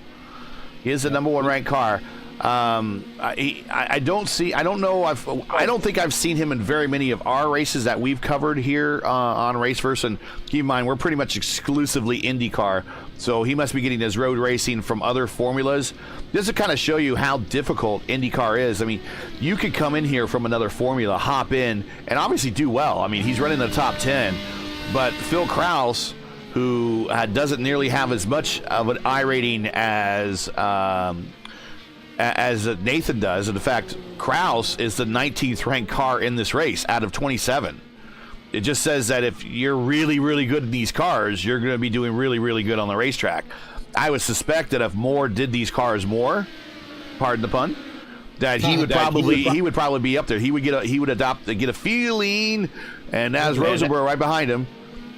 He is the number one ranked car. I don't think I've seen him in very many of our races that we've covered here on Raceverse. And keep in mind, we're pretty much exclusively IndyCar. So he must be getting his road racing from other formulas. Just to kind of show you how difficult IndyCar is. I mean, you could come in here from another formula, hop in, and obviously do well. I mean, he's running the top 10. But Phil Kraus, who doesn't nearly have as much of an I rating as Nathan does, and in fact, Kraus is the 19th ranked car in this race out of 27. It just says that if you're really, really good in these cars, you're going to be doing really, really good on the racetrack. I would suspect that if Moore did these cars more, pardon the pun, that he would probably be up there. He would get a feeling, and that's Rosenberg right behind him,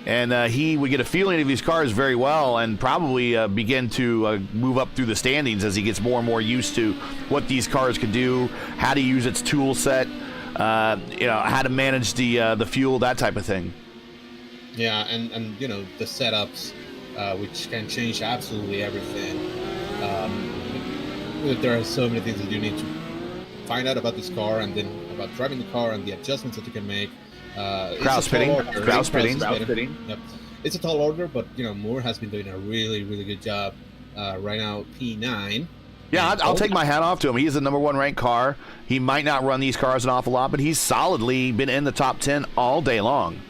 and he would get a feeling of these cars very well, and probably begin to move up through the standings as he gets more and more used to what these cars can do, how to use its tool set, how to manage the fuel, that type of thing. Yeah, and the setups, which can change absolutely everything. There are so many things that you need to find out about this car, and then about driving the car and the adjustments that you can make. Kraus pitting. Yep. It's a tall order, but Moore has been doing a really, really good job. Right now, P9, Yeah, I'll take my hat off to him. He is the number 1 ranked car. He might not run these cars an awful lot, but he's solidly been in the top 10 all day long.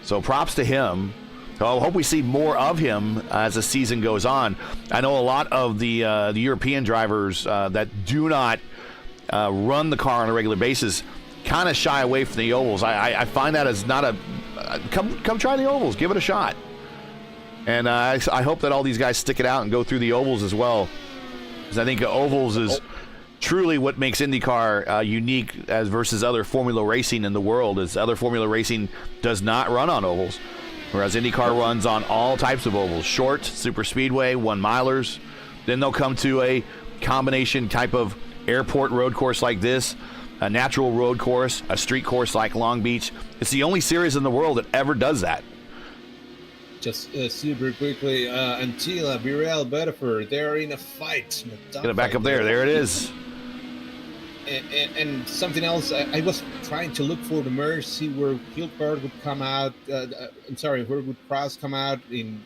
So props to him. I hope we see more of him as the season goes on. I know a lot of the European drivers that do not run the car on a regular basis kind of shy away from the ovals. I find that as not a come try the ovals, give it a shot. And I hope that all these guys stick it out and go through the ovals as well, because I think ovals is truly what makes IndyCar unique as versus other Formula racing in the world. Is other Formula racing does not run on ovals, whereas IndyCar runs on all types of ovals: short, super speedway, 1 milers. Then they'll come to a combination type of airport road course like this, a natural road course, a street course like Long Beach. It's the only series in the world that ever does that. Just super quickly, Antilla, Birel, Bedford, they're in a fight. Get it back up there. There it is. And something else, I was trying to look for the merge, see where Hildegard would come out. Where would Prost come out in,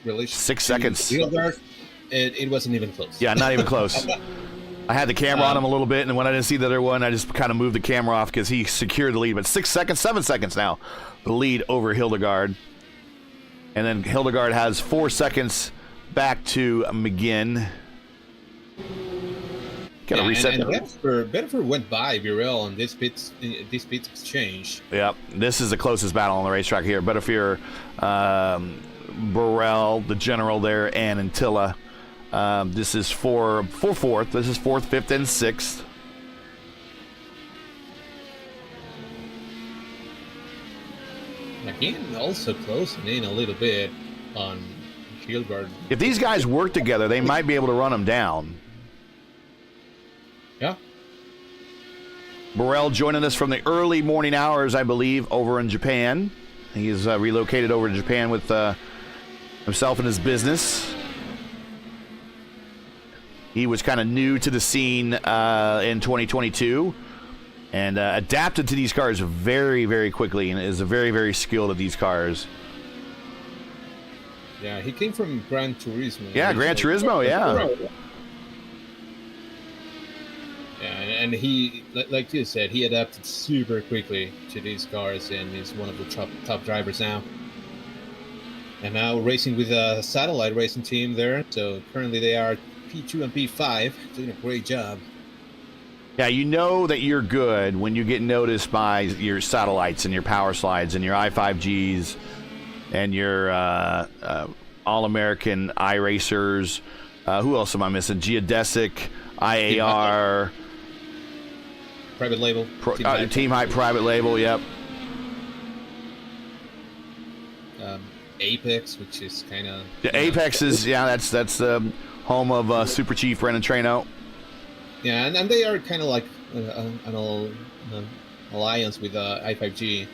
relation 6 seconds. to Hildegard. It wasn't even close. Yeah, not even close. I had the camera on him a little bit, and when I didn't see the other one, I just kind of moved the camera off because he secured the lead. But 6 seconds, 7 seconds now, the lead over Hildegard. And then Hildegard has 4 seconds back to McGinn. Got to reset. And Bedford went by Birel on this pit exchange. Yep, this is the closest battle on the racetrack here. Bedford, Burrell, the general there, and Antilla. This is for fourth. This is 4th, 5th, and 6th. McGinn also closing in a little bit on Hildegard. If these guys work together, they might be able to run them down. Yeah. Burrell joining us from the early morning hours, I believe, over in Japan. He is relocated over to Japan with himself and his business. He was kind of new to the scene in 2022 and adapted to these cars very, very quickly and is very, very skilled at these cars. Yeah, he came from Gran Turismo. Yeah, Gran Turismo, yeah. Yeah, and he, like you said, he adapted super quickly to these cars and is one of the top drivers now. And now racing with a satellite racing team there. So currently they are P2 and P5, doing a great job. Yeah, you know that you're good when you get noticed by your satellites and your power slides and your i5Gs and your All-American iRacers. Who else am I missing? Geodesic, IAR. Private label. Team Hype private label, yep. Apex, which is kind of... The Apex is, yeah, that's the home of Super Chief Brennan Trano. Yeah, and they are kind of like an alliance with i5G.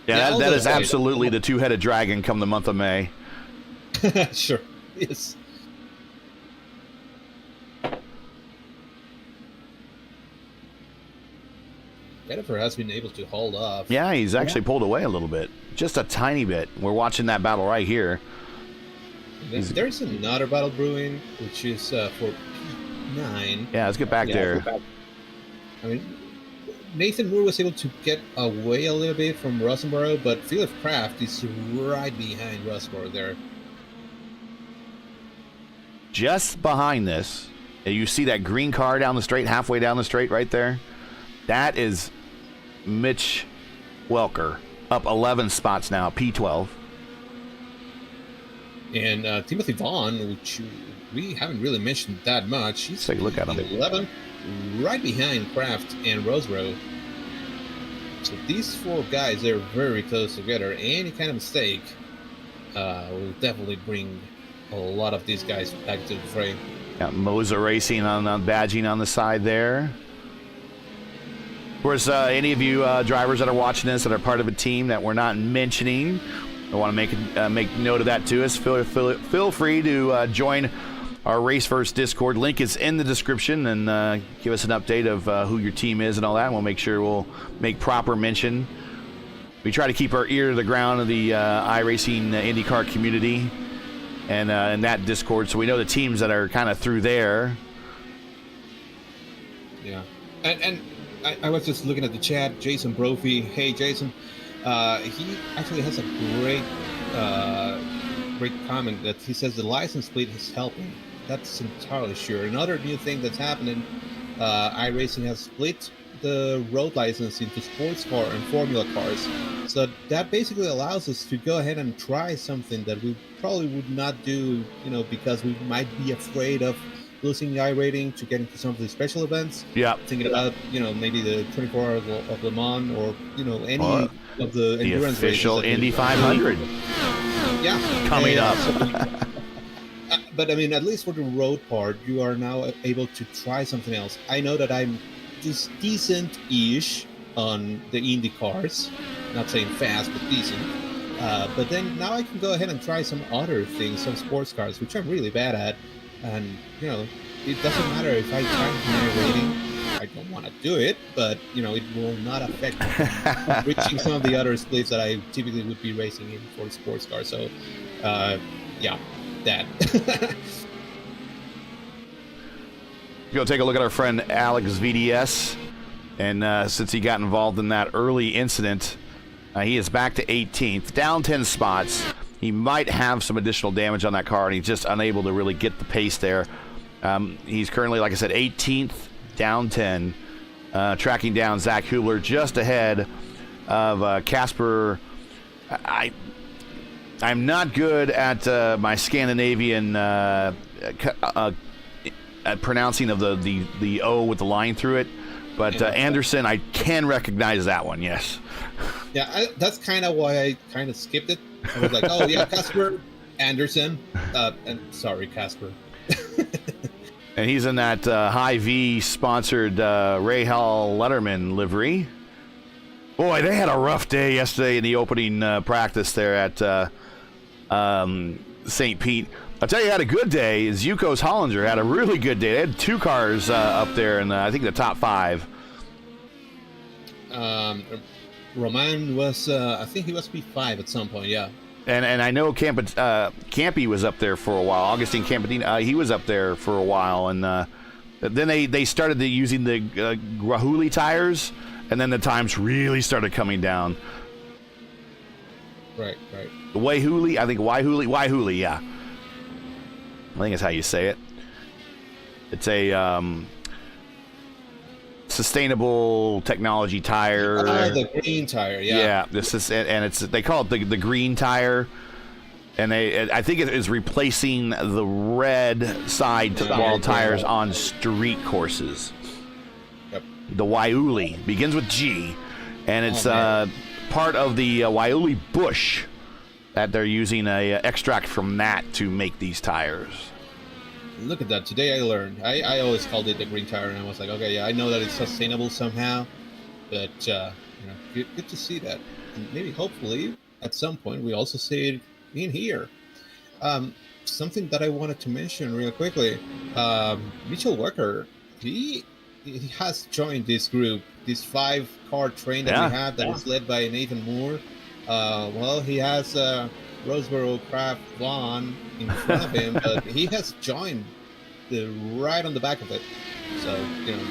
Yeah, that is absolutely the two-headed dragon come the month of May. Sure, yes. Bedford has been able to hold off. Yeah, he's actually pulled away a little bit. Just a tiny bit. We're watching that battle right here. There's another battle brewing, which is for P9. Yeah, let's get back there. I mean, Nathan Moore was able to get away a little bit from Rosenborough, but Philip Kraft is right behind Rosenborough there. Just behind this, you see that green car down the straight, halfway down the straight right there? That is Mitch Welker, up 11 spots now, P12. And Timothy Vaughn, which we haven't really mentioned that much. He's take a look at him. 11, right behind Kraft and Roseborough. So these four guys, they're very close together. Any kind of mistake will definitely bring a lot of these guys back to the fray. Got Moser Racing on badging on the side there. Of course, any of you drivers that are watching this that are part of a team that we're not mentioning, I want to make note of that to us. Feel free to join our Race First Discord. Link is in the description, and give us an update of who your team is and all that. And we'll make sure we'll make proper mention. We try to keep our ear to the ground of the iRacing IndyCar community. and in that Discord, so we know the teams that are kind of through there. Yeah, and I was just looking at the chat. Jason Brophy, hey Jason, he actually has a great comment that he says the license plate is helping. That's entirely sure. Another new thing that's happening, iRacing has split the road license into sports car and formula cars. So that basically allows us to go ahead and try something that we probably would not do, because we might be afraid of losing the I rating to get into some of the special events. Yeah. Thinking about, maybe the 24 hours of Le Mans or, any of the endurance official races. Indy 500. Yeah. Coming up. But I mean, at least for the road part, you are now able to try something else. I know that I'm just decent-ish on the Indy cars. Not saying fast, but decent. But then now I can go ahead and try some other things, some sports cars, which I'm really bad at. And, it doesn't matter if I time my rating. I don't want to do it, but, it will not affect reaching some of the other splits that I typically would be racing in for sports cars. So, yeah, that. Go take a look at our friend Alex VDS, and since he got involved in that early incident, he is back to 18th, down 10 spots. He might have some additional damage on that car, and he's just unable to really get the pace there. He's currently, like I said, 18th, down 10, tracking down Zach Hubler just ahead of Casper. I'm not good at my Scandinavian pronouncing of the O with the line through it, but Anderson, I can recognize that one. Yes. Yeah, that's kind of why I kind of skipped it. I was like, oh yeah, Casper Anderson, and sorry, Casper. And he's in that High V sponsored Rahal Letterman livery. Boy, they had a rough day yesterday in the opening practice there at St. Pete. I'll tell you, had a good day. Zuko's Hollinger had a really good day. They had two cars up there in, I think, the top 5. Roman was, I think he was P5 at some point, yeah. And I know Campy was up there for a while. Augustine Campadine, he was up there for a while. And then they started using the Grahuli tires, and then the times really started coming down. Right. Waihouli, I think Waihouli, yeah. I think that's how you say it. It's a sustainable technology tire. The green tire, yeah. Yeah, they call it the green tire, and I think it is replacing the red side wall tires on street courses. Yep. The Waihouli begins with G, and it's part of the Waihouli bush that they're using a extract from that to make these tires. Look at that. Today I learned. I always called it the green tire, and I was like, okay, yeah, I know that it's sustainable somehow, but good to see that. And maybe, hopefully, at some point, we also see it in here. Something that I wanted to mention real quickly. Mitchell Walker, he has joined this group, this 5-car train that we have that is led by Nathan Moore. He has Roseboro Craft Vaughn in front of him, but he has joined right on the back of it. So,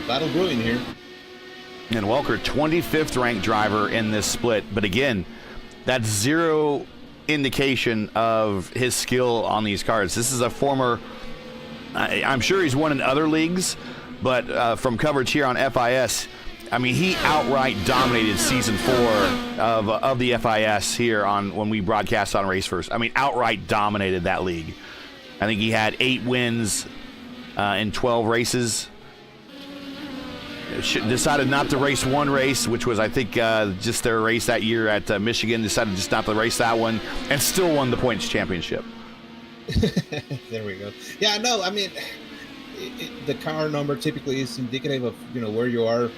battle brewing here. And Welker, 25th ranked driver in this split. But again, that's zero indication of his skill on these cars. This is a former, I'm sure he's won in other leagues, but from coverage here on FIS, I mean, he outright dominated season 4 of the FIS here when we broadcast on Race First. I mean, outright dominated that league. I think he had 8 wins in 12 races. Decided not to race one race, which was, I think, just their race that year at Michigan. Decided just not to race that one, and still won the points championship. There we go. Yeah, no, I mean, the car number typically is indicative of where you are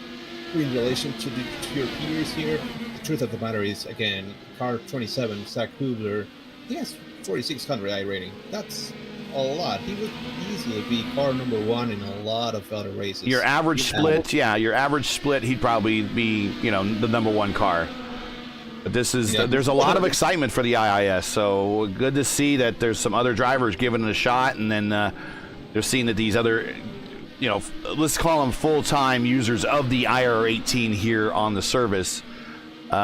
in relation to your peers here. The truth of the matter is, again, car 27, Zach Hubler, he has 4,600 I rating. That's a lot. He would easily be car number 1 in a lot of other races. Your average split, he'd probably be, the number 1 car. But there's a lot of excitement for the IIS, so good to see that there's some other drivers giving it a shot, and then they're seeing that these other, let's call them full-time users of the IR18 here on the service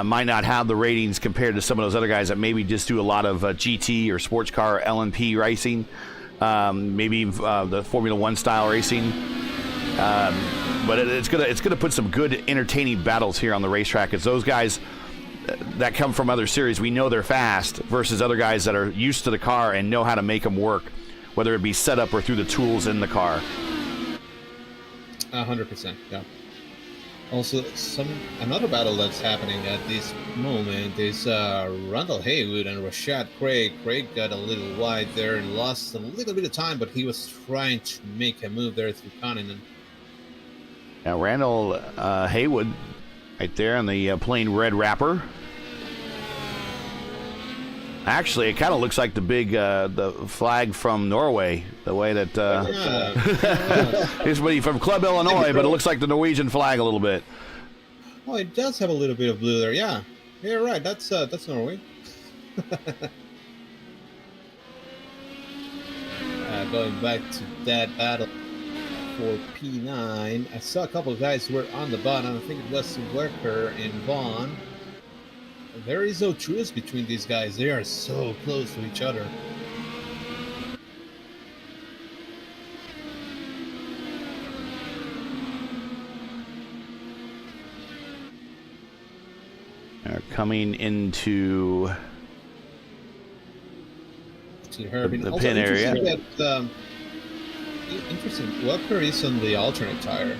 might not have the ratings compared to some of those other guys that maybe just do a lot of GT or sports car or LMP racing, maybe the Formula One style racing. But it's gonna put some good entertaining battles here on the racetrack. It's those guys that come from other series, we know they're fast, versus other guys that are used to the car and know how to make them work, whether it be set up or through the tools in the car. 100%, yeah. Also, another battle that's happening at this moment is Randall Haywood and Rashad Craig. Craig got a little wide there and lost a little bit of time, but he was trying to make a move there through Connon. Now Randall Haywood right there on the plain red wrapper. Actually, it kind of looks like the big the flag from Norway, the way that it's from Club Illinois, but it looks like the Norwegian flag a little bit. Oh, it does have a little bit of blue there. Yeah, you're right. That's Norway. Going back to that battle for P9, I saw a couple of guys who were on the bottom. I think it was Wecker and Vaughn. There is no truce between these guys. They are so close to each other. They're coming into the pin area. Interesting. Wecker is on the alternate tire.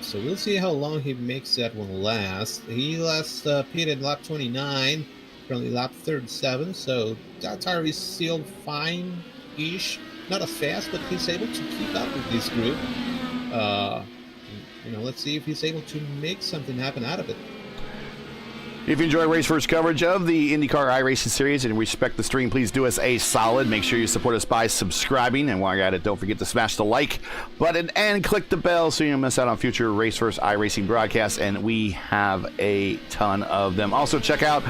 So we'll see how long he makes that one last. He last pitted lap 29, currently lap 37, so that tire is still fine-ish. Not as fast, but he's able to keep up with this group. Let's see if he's able to make something happen out of it. If you enjoy Race First coverage of the IndyCar iRacing Series and respect the stream, please do us a solid. Make sure you support us by subscribing. And while you're at it, don't forget to smash the like button and click the bell so you don't miss out on future Race First iRacing broadcasts. And we have a ton of them. Also, check out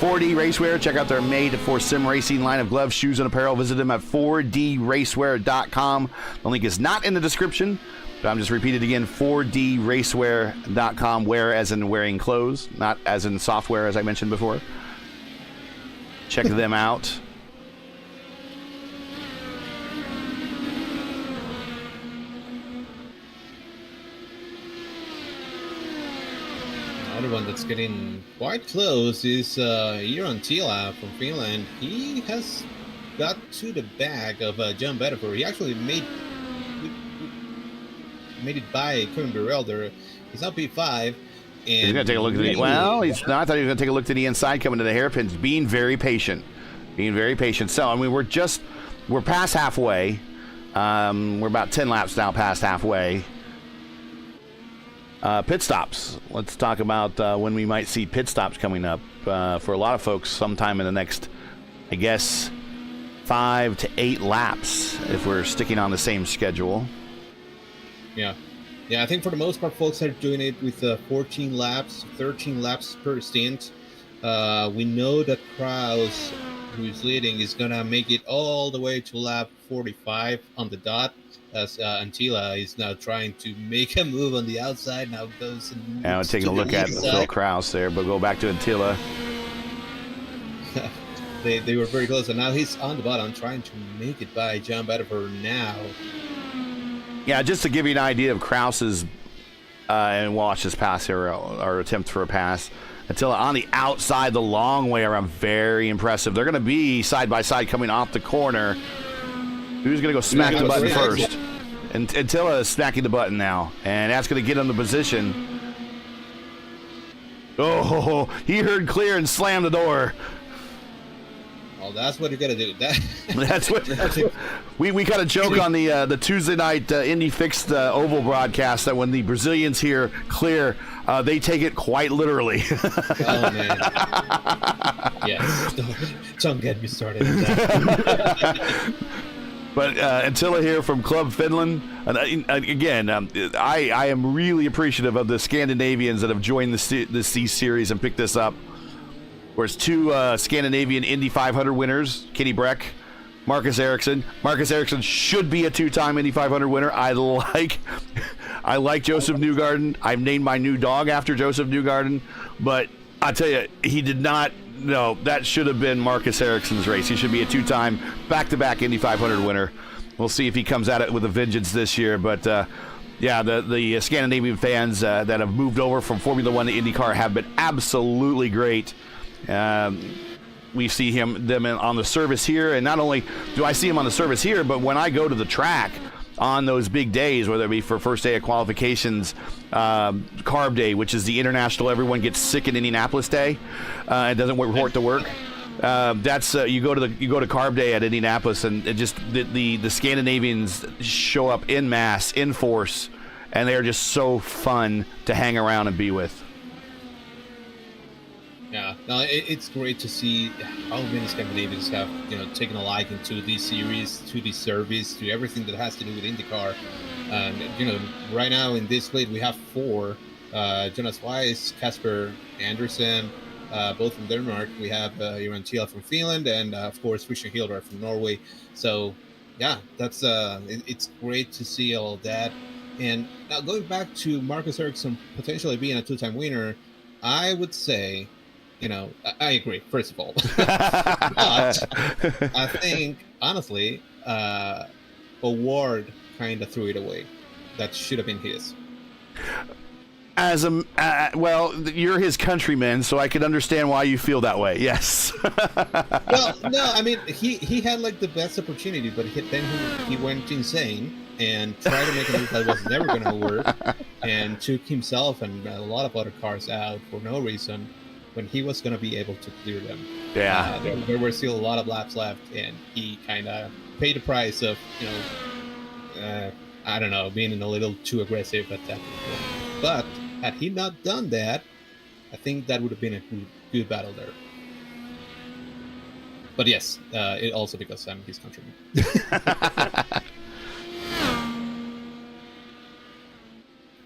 4D Racewear. Check out their made-for-sim racing line of gloves, shoes, and apparel. Visit them at 4dracewear.com. The link is not in the description. But I'm just repeating it again, 4dracewear.com, wear as in wearing clothes, not as in software, as I mentioned before. Check them out. Another one that's getting quite close is Iron Tila from Finland. He has got to the back of John Bedford. He actually made it by Kevin Burrell there. He's now P5. And he's going to take a look at the... Well, he's not. I thought he was going to take a look to the inside, coming to the hairpins, being very patient. So, I mean, we're past halfway. We're about 10 laps now past halfway. Pit stops. Let's talk about when we might see pit stops coming up. For a lot of folks, sometime in the next, I guess, 5 to 8 laps, if we're sticking on the same schedule. Yeah, I think for the most part, folks are doing it with 14 laps, 13 laps per stint. We know that Kraus, who is leading, is going to make it all the way to lap 45 on the dot, as Antila is now trying to make a move on the outside. Now goes and now taking a look at Phil Kraus there, but go back to Antila. They were very close, and now he's on the bottom trying to make it by John Bedford now. Yeah, just to give you an idea of Kraus's and watch this pass here, or attempt for a pass. Until on the outside, the long way around, very impressive. They're going to be side by side coming off the corner. Who's going to go smack the button first? And Attila is smacking the button now, and that's going to get him the position. Oh, he heard clear and slammed the door. Oh, that's what you got to do. That's what we kind of joke on the Tuesday night Indy Fixed Oval broadcast that when the Brazilians hear clear, they take it quite literally. Oh man, yes. Don't get me started. But Attila here from Club Finland, and again, I am really appreciative of the Scandinavians that have joined the C Series and picked this up. There's two Scandinavian Indy 500 winners, Kenny Breck, Marcus Ericsson. Marcus Ericsson should be a two-time Indy 500 winner. I like Joseph Newgarden. I've named my new dog after Joseph Newgarden, but I tell you, he did not. No, that should have been Marcus Ericsson's race. He should be a two-time, back-to-back Indy 500 winner. We'll see if he comes at it with a vengeance this year. But yeah, the Scandinavian fans that have moved over from Formula One to IndyCar have been absolutely great. We see them on the service here, and not only do I see him on the service here, but when I go to the track on those big days, whether it be for first day of qualifications, carb day, which is the international everyone gets sick in Indianapolis day, and doesn't report to work. That's you go to carb day at Indianapolis, and it just the Scandinavians show up in mass, in force, and they are just so fun to hang around and be with. Yeah, no, it's great to see how many Scandinavians have, taken a liking to this series, to this service, to everything that has to do with IndyCar. Right now in this slate we have four: Jonas Weiss, Kasper Andersen, both from Denmark. We have Iran Thiel from Finland, and of course Christian Hildar from Norway. So, yeah, that's it's great to see all that. And now going back to Marcus Ericsson potentially being a two-time winner, I would say. I agree, first of all. But I think, honestly, Award kind of threw it away. That should have been his. As well, you're his countryman, so I can understand why you feel that way. Yes. Well, no, I mean, he had like the best opportunity, but then he went insane and tried to make a move that was never going to work, and took himself and a lot of other cars out for no reason, when he was going to be able to clear them. Yeah. There were still a lot of laps left, and he kind of paid the price of, I don't know, being a little too aggressive at that point. But had he not done that, I think that would have been a good battle there. But yes, it also because I'm his countryman.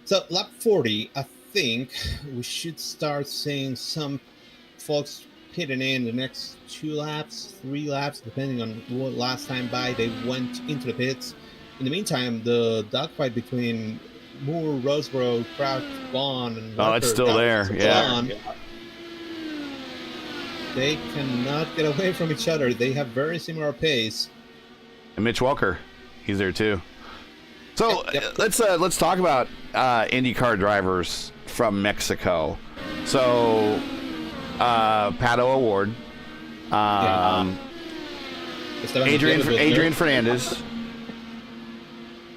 So, lap 40, I think we should start seeing some folks pitting in the next 2 laps, 3 laps, depending on what last time by they went into the pits. In the meantime, the dogfight between Moore, Roseborough, Kraft, Vaughn, and Walker, it's still there. Yeah. They cannot get away from each other. They have very similar pace. And Mitch Walker, he's there too. So let's talk about IndyCar drivers from Mexico. So Pato Award, Adrian Fernandez.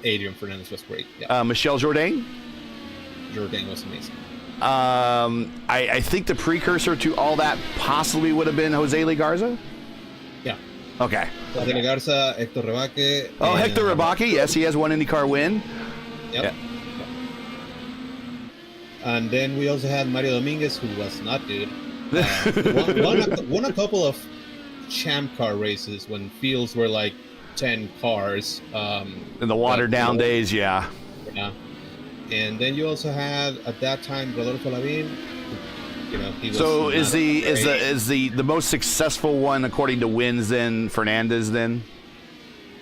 Adrian Fernandez was great. Yeah. Michel Jourdain. Jourdain was amazing. I think the precursor to all that possibly would have been Jose Legarza. Yeah. Okay. Jose Legarza, Hector Rebaque. Oh, Hector Rebaque. Yes, he has one IndyCar win. Yep. Yeah. And then we also had Mario Dominguez, who was not good. Won a couple of champ car races when fields were like 10 cars. In the watered down days, yeah. Yeah. And then you also had at that time Rodolfo Lavin. He was so is the most successful one according to wins then Fernandez then?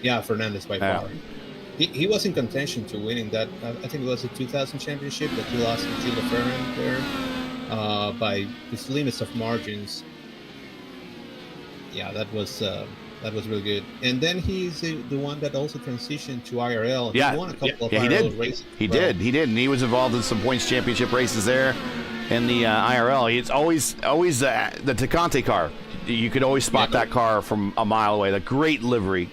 Yeah, Fernandez by far. He was in contention to winning that. I think it was the 2000 championship that he lost to Gilles Lefebvre there by the slimmest of margins. Yeah, that was really good. And then he's the one that also transitioned to IRL. He won a couple of IRL races. He did, and he was involved in some points championship races there in the IRL. It's always the Tecate car. You could always spot that car from a mile away. The great livery.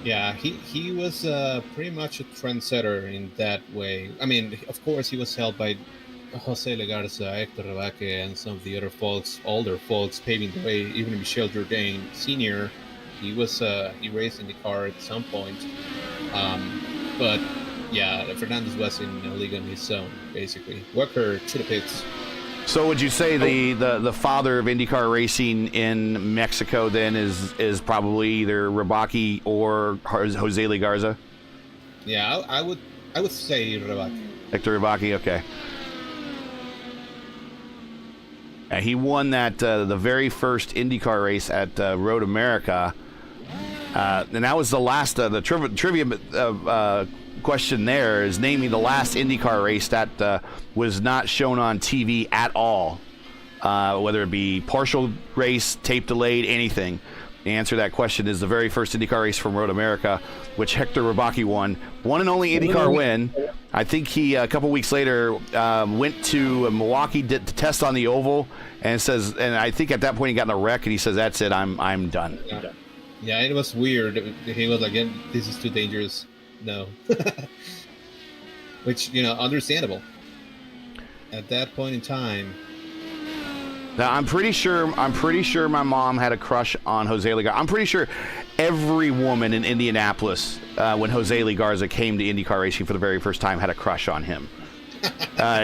Yeah, he was pretty much a trendsetter in that way. I mean, of course, he was held by Jose Legarza, Hector Rebaque, and some of the other older folks, paving the way. Even Michel Jourdain Sr., he raced in the car at some point. But yeah, Fernandez was in a league on his own, basically. Walker to the pits. So would you say the father of IndyCar racing in Mexico then is probably either Rebaque or Jose Legarza? Yeah, I would say Rebaque. Hector Rebaque, okay. He won that the very first IndyCar race at Road America, and that was the last. The trivia question there is naming the last IndyCar race that was not shown on TV at all, whether it be partial race, tape delayed, anything. The answer to that question is the very first IndyCar race from Road America, which Hector Rybacki won. One and only IndyCar win. I think he, a couple weeks later, went to Milwaukee, did the test on the oval, and I think at that point he got in a wreck, and he says, "That's it, I'm done." Yeah, it was weird. He was like, "This is too dangerous." No. Which, understandable. At that point in time. Now, I'm pretty sure my mom had a crush on Jose Legarza. I'm pretty sure every woman in Indianapolis, when Jose Legarza came to IndyCar racing for the very first time, had a crush on him.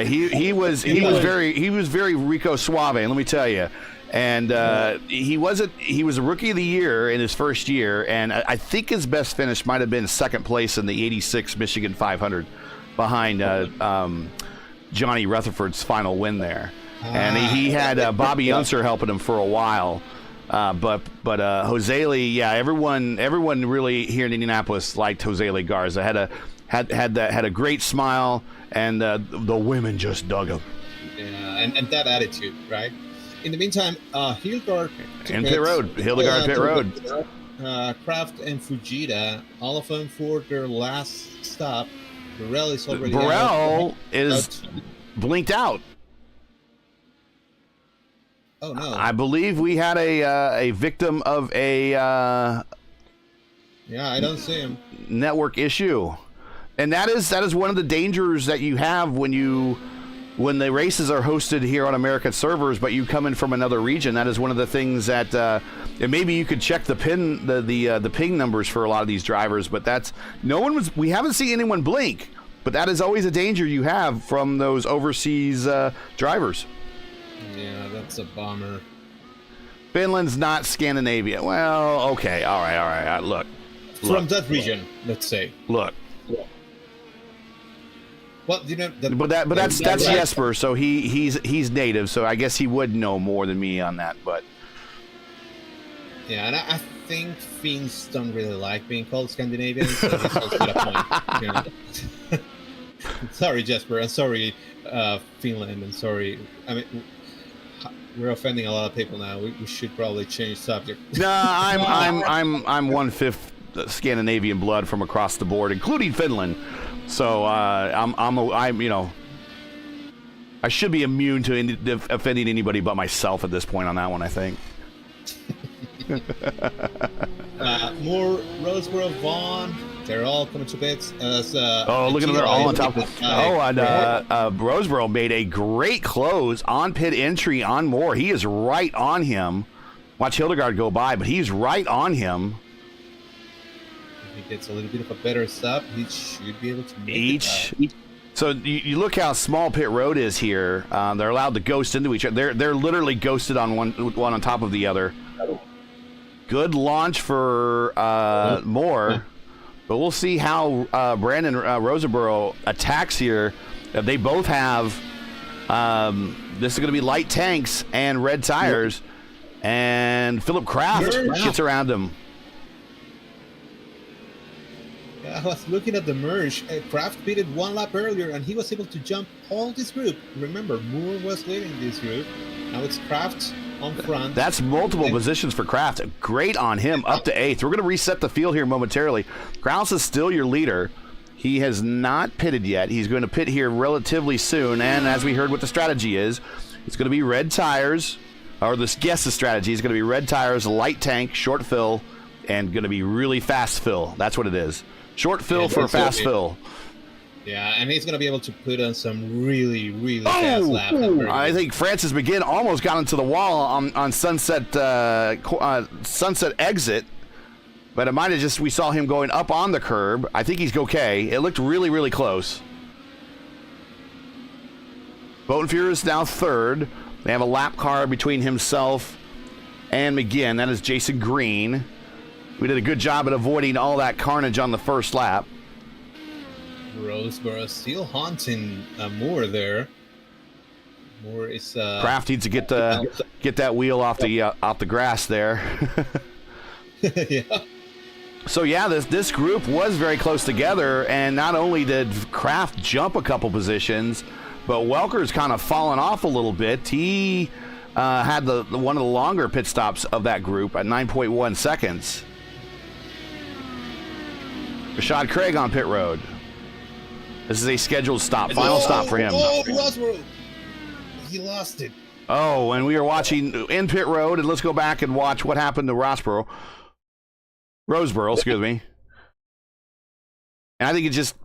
He was very Rico Suave, let me tell you. And he was a rookie of the year in his first year, and I think his best finish might have been second place in the '86 Michigan 500, behind Johnny Rutherford's final win there. And he had Bobby Unser helping him for a while, but Jose Lee, yeah, everyone really here in Indianapolis liked Jose Legarza. Had a great smile, and the women just dug him. Yeah, and that attitude, right? In the meantime, Hildegard pit road, Pit Road. Kraft and Fujita, all of them for their last stop. Burrell is already is blinked out. Oh no! I believe we had a victim of a yeah, I don't see him. Network issue, and that is one of the dangers that you have when the races are hosted here on American servers, but you come in from another region. That is one of the things that and maybe you could check the ping numbers for a lot of these drivers, but we haven't seen anyone blink, but that is always a danger you have from those overseas drivers. Yeah, that's a bummer. Finland's not Scandinavia. Well, okay, all right. Look. From that region, let's say. Look. Well, but that's Jesper, so he's native, so I guess he would know more than me on that. But yeah, and I think Finns don't really like being called Scandinavians. So he's also got a point. Sorry, Jesper, and sorry, Finland, and sorry. I mean, we're offending a lot of people now. We should probably change subject. No, I'm 1/5 Scandinavian blood from across the board, including Finland. So I'm I should be immune to offending anybody but myself at this point on that one, I think. More Roseboro, Vaughn. They're all coming to bits. Look at them! They're all on top. Roseboro made a great close on pit entry on Moore. He is right on him. Watch Hildegard go by, but he's right on him. If he gets a little bit of a better stop, he should be able to make it. So you look how small pit road is here. They're allowed to ghost into each other. They're literally ghosted on one on top of the other. Good launch for Moore. But we'll see how Brandon Roseboro attacks here. They both have, this is going to be light tanks and red tires. And Philip Kraft gets around him. I was looking at the merge. Kraft beat it one lap earlier, and he was able to jump all this group. Remember, Moore was leading this group. Now it's Kraft on front. That's multiple positions for Kraft. Great on him, up to 8th. We're going to reset the field here momentarily. Kraus is still your leader. He has not pitted yet. He's going to pit here relatively soon, and as we heard what the strategy is, it's going to be red tires, or this guess's strategy is going to be red tires, light tank, short fill, and going to be really fast fill. That's what it is. Short fill for fast fill. Yeah, and he's going to be able to put on some really, really fast laps. I think Francis McGinn almost got into the wall on Sunset exit, but it might have just, we saw him going up on the curb. I think he's okay. It looked really, really close. Botenfuhr is now 3rd. They have a lap car between himself and McGinn. That is Jason Green. We did a good job at avoiding all that carnage on the first lap. Roseboro still haunting Moore there. Or is Kraft needs to get that wheel off the grass there. yeah. So yeah, this group was very close together, and not only did Kraft jump a couple positions, but Welker's kind of fallen off a little bit. He had one of the longer pit stops of that group at 9.1 seconds. Rashad Craig on pit road. This is a scheduled stop, final stop for him. He lost it. Oh, and we are watching in pit road, and let's go back and watch what happened to Roseboro, excuse me. And I think he just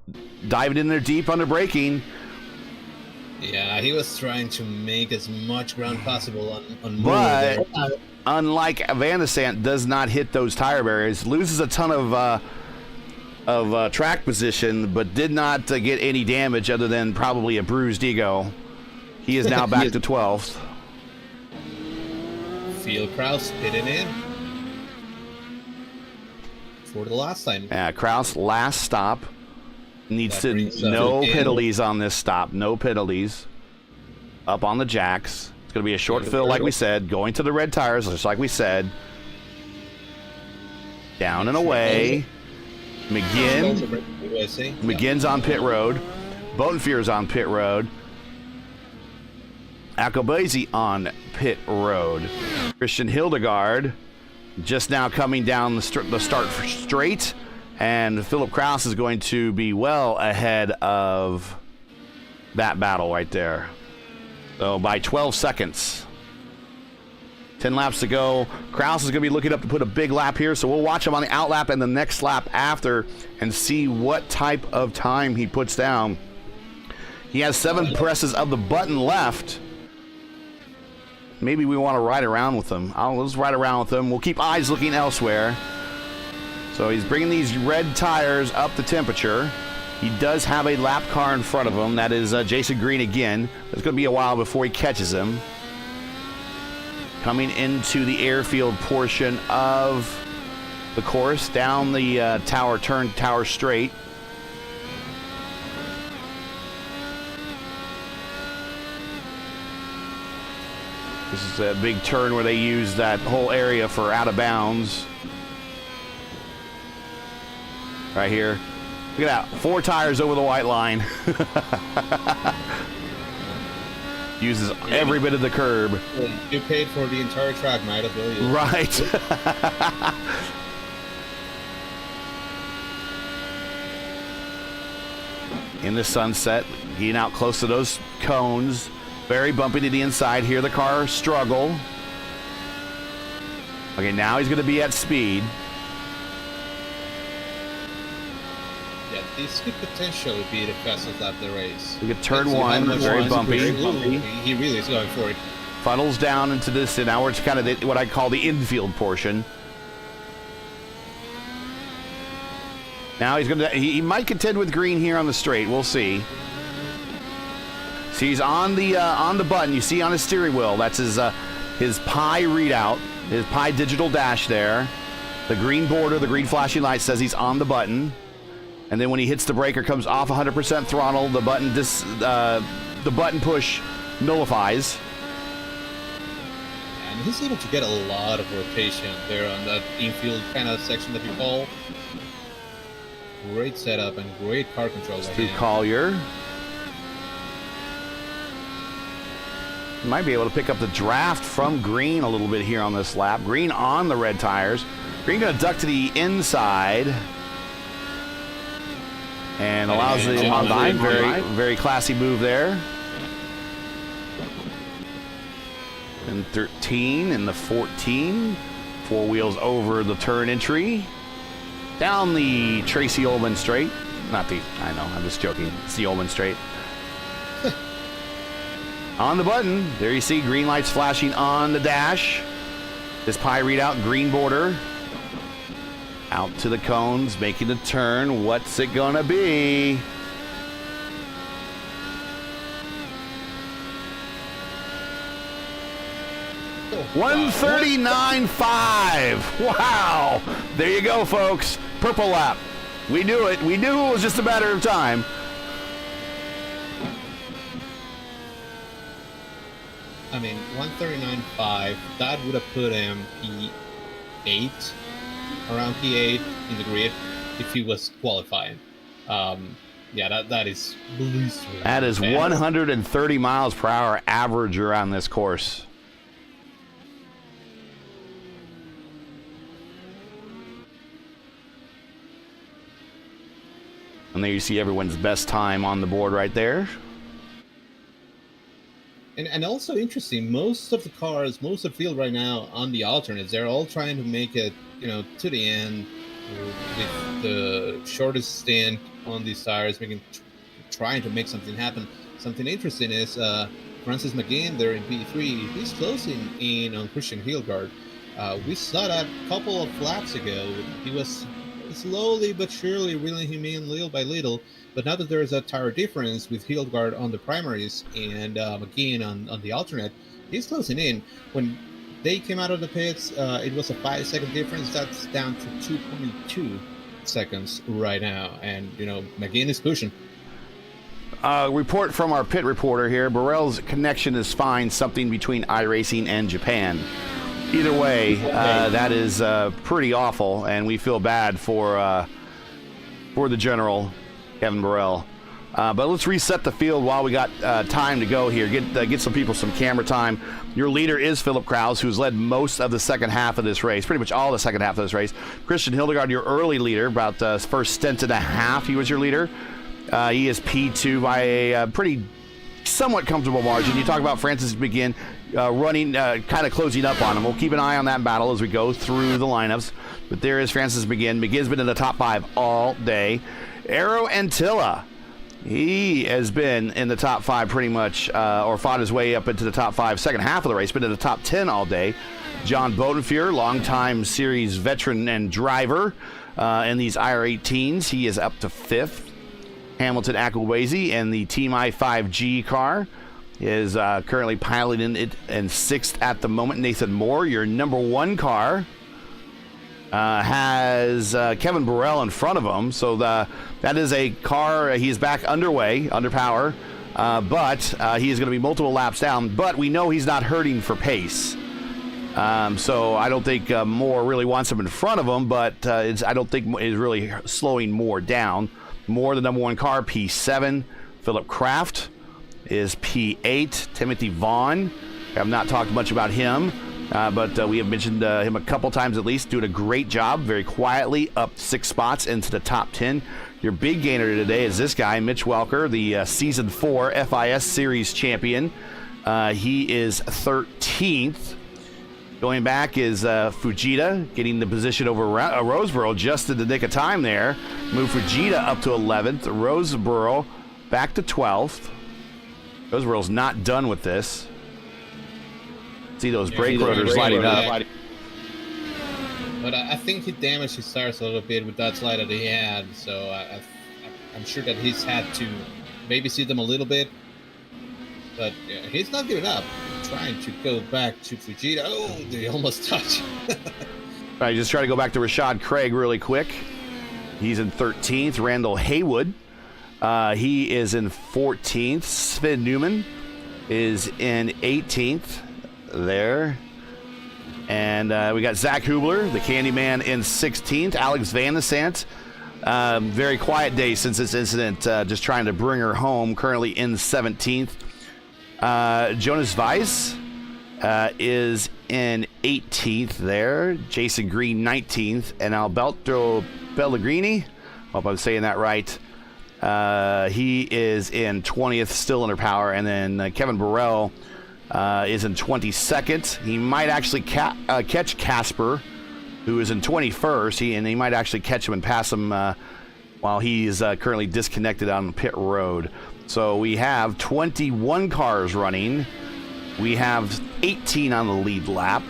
dived in there deep under braking. Yeah, he was trying to make as much ground possible on but unlike Van de Sant, does not hit those tire barriers, loses a ton of track position, but did not get any damage other than probably a bruised ego. He is now back to 12th. Phil Kraus pitting in for the last time. Yeah, Kraus last stop. Needs to no penalties on this stop. No penalties. Up on the jacks. It's going to be a short fill, like we said. Going to the red tires, just like we said. Down and away. McGinn's on pit road. Botenfier's on pit road. Akabazi on pit road. Christian Hildegard just now coming down the start for straight. And Philip Kraus is going to be well ahead of that battle right there. So by 12 seconds. 10 laps to go. Kraus is going to be looking up to put a big lap here, so we'll watch him on the out lap and the next lap after and see what type of time he puts down. He has 7 presses of the button left. Maybe we want to ride around with him. Let's ride around with him. We'll keep eyes looking elsewhere. So he's bringing these red tires up the temperature. He does have a lap car in front of him. That is Jason Green again. It's going to be a while before he catches him. Coming into the airfield portion of the course, down the tower straight. This is a big turn where they use that whole area for out of bounds. Right here. Look at that. 4 tires over the white line. Uses every bit of the curb. You paid for the entire track, might as well use. Right. In the sunset, getting out close to those cones. Very bumpy to the inside. Here the car struggle. Okay, now he's going to be at speed. Yeah, this could potentially be the fastest lap of the race. We get turn 1, very bumpy. He really is going for it. Funnels down into this, and now it's kind of what I call the infield portion. Now he's going to, he might contend with Green here on the straight. We'll see. See, he's on the button. You see on his steering wheel. That's his Pi readout, his Pi digital dash there. The green border, the green flashing light says he's on the button. And then when he hits the brake or comes off 100% throttle, the button push nullifies. And he's able to get a lot of rotation there on that infield kind of section that you call. Great setup and great car control. Stu Collier. Might be able to pick up the draft from Green a little bit here on this lap. Green on the red tires. Green going to duck to the inside. And allows the Honda. Very, very classy move there. And 13 and the 14. 4 wheels over the turn entry. Down the Tracy Ullman straight. I know, I'm just joking. It's the Ullman straight. On the button, there you see green lights flashing on the dash. This Pi readout, green border. Out to the cones, making the turn. What's it gonna be? Oh, 139.5. Wow. There you go, folks. Purple lap. We knew it. We knew it was just a matter of time. I mean, 139.5, that would have put him P8, around P8 in the grid if he was qualifying. Yeah, that is blistering. That is 130 miles per hour average around this course. And there you see everyone's best time on the board right there. And also interesting, most of the cars, most of the field right now on the alternates, they're all trying to make it, to the end with the shortest stint on these tires, trying to make something happen. Something interesting is Francis McGinn there in P3. He's closing in on Christian Hildgaard. We saw that a couple of laps ago. He was slowly but surely reeling him in little by little. But now that there's a tire difference with Hildgaard on the primaries and McGinn on the alternate, he's closing in. When they came out of the pits, it was a 5-second difference. That's down to 2.2 seconds right now. And, McGinn is pushing. Report from our pit reporter here. Burrell's connection is fine, something between iRacing and Japan. Either way, that is pretty awful, and we feel bad for the general, Kevin Burrell. But let's reset the field while we got time to go here. Get some people some camera time. Your leader is Philip Krause, who's led most of the second half of this race, pretty much all the second half of this race. Christian Hildgaard, your early leader, about the first stint and a half, he was your leader. He is P2 by a pretty somewhat comfortable margin. You talk about Francis McGinn running, kind of closing up on him. We'll keep an eye on that battle as we go through the lineups. But there is Francis McGinn. McGinn's been in the top 5 all day. Aero Antilla, he has been in the top 5 pretty much, or fought his way up into the top 5 second half of the race, been in the top 10 all day. John Bodenfear, longtime series veteran and driver in these IR18s. He is up to 5th. Hamilton Akwawezi and the Team I5G car is currently piloting it in 6th at the moment. Nathan Moore, your number 1 car, has Kevin Burrell in front of him. So that is a car. He's back underway, under power, but he is going to be multiple laps down. But we know he's not hurting for pace. So I don't think Moore really wants him in front of him, but I don't think is really slowing Moore down. Moore, the number 1 car, P7. Philip Kraft is P8. Timothy Vaughn, I have not talked much about him, but we have mentioned him a couple times at least, doing a great job, very quietly, up 6 spots into the top 10. Your big gainer today is this guy, Mitch Welker, the Season 4 FIS Series champion. He is 13th. Going back is Fujita, getting the position over Roseboro just in the nick of time there. Move Fujita up to 11th. Roseboro back to 12th. Roseboro's not done with this. See those brake rotors lighting up. But I think he damaged his tires a little bit with that slide that he had. So I'm sure that he's had to babysit them a little bit. But he's not giving up. Trying to go back to Fujita. Oh, they almost touch. All right, just try to go back to Rashad Craig really quick. He's in 13th. Randall Haywood, he is in 14th. Sven Newman is in 18th there. And we got Zach Hubler, the Candyman, in 16th. Alex Van de Sant, very quiet day since this incident, just trying to bring her home, currently in 17th. Jonas Weiss is in 18th there. Jason Green, 19th. And Alberto Pellegrini, hope I'm saying that right, he is in 20th, still under power. And then Kevin Burrell is in 22nd. He might actually catch Casper, who is in 21st. He might actually catch him and pass him while he is currently disconnected on pit road. So we have 21 cars running. We have 18 on the lead lap.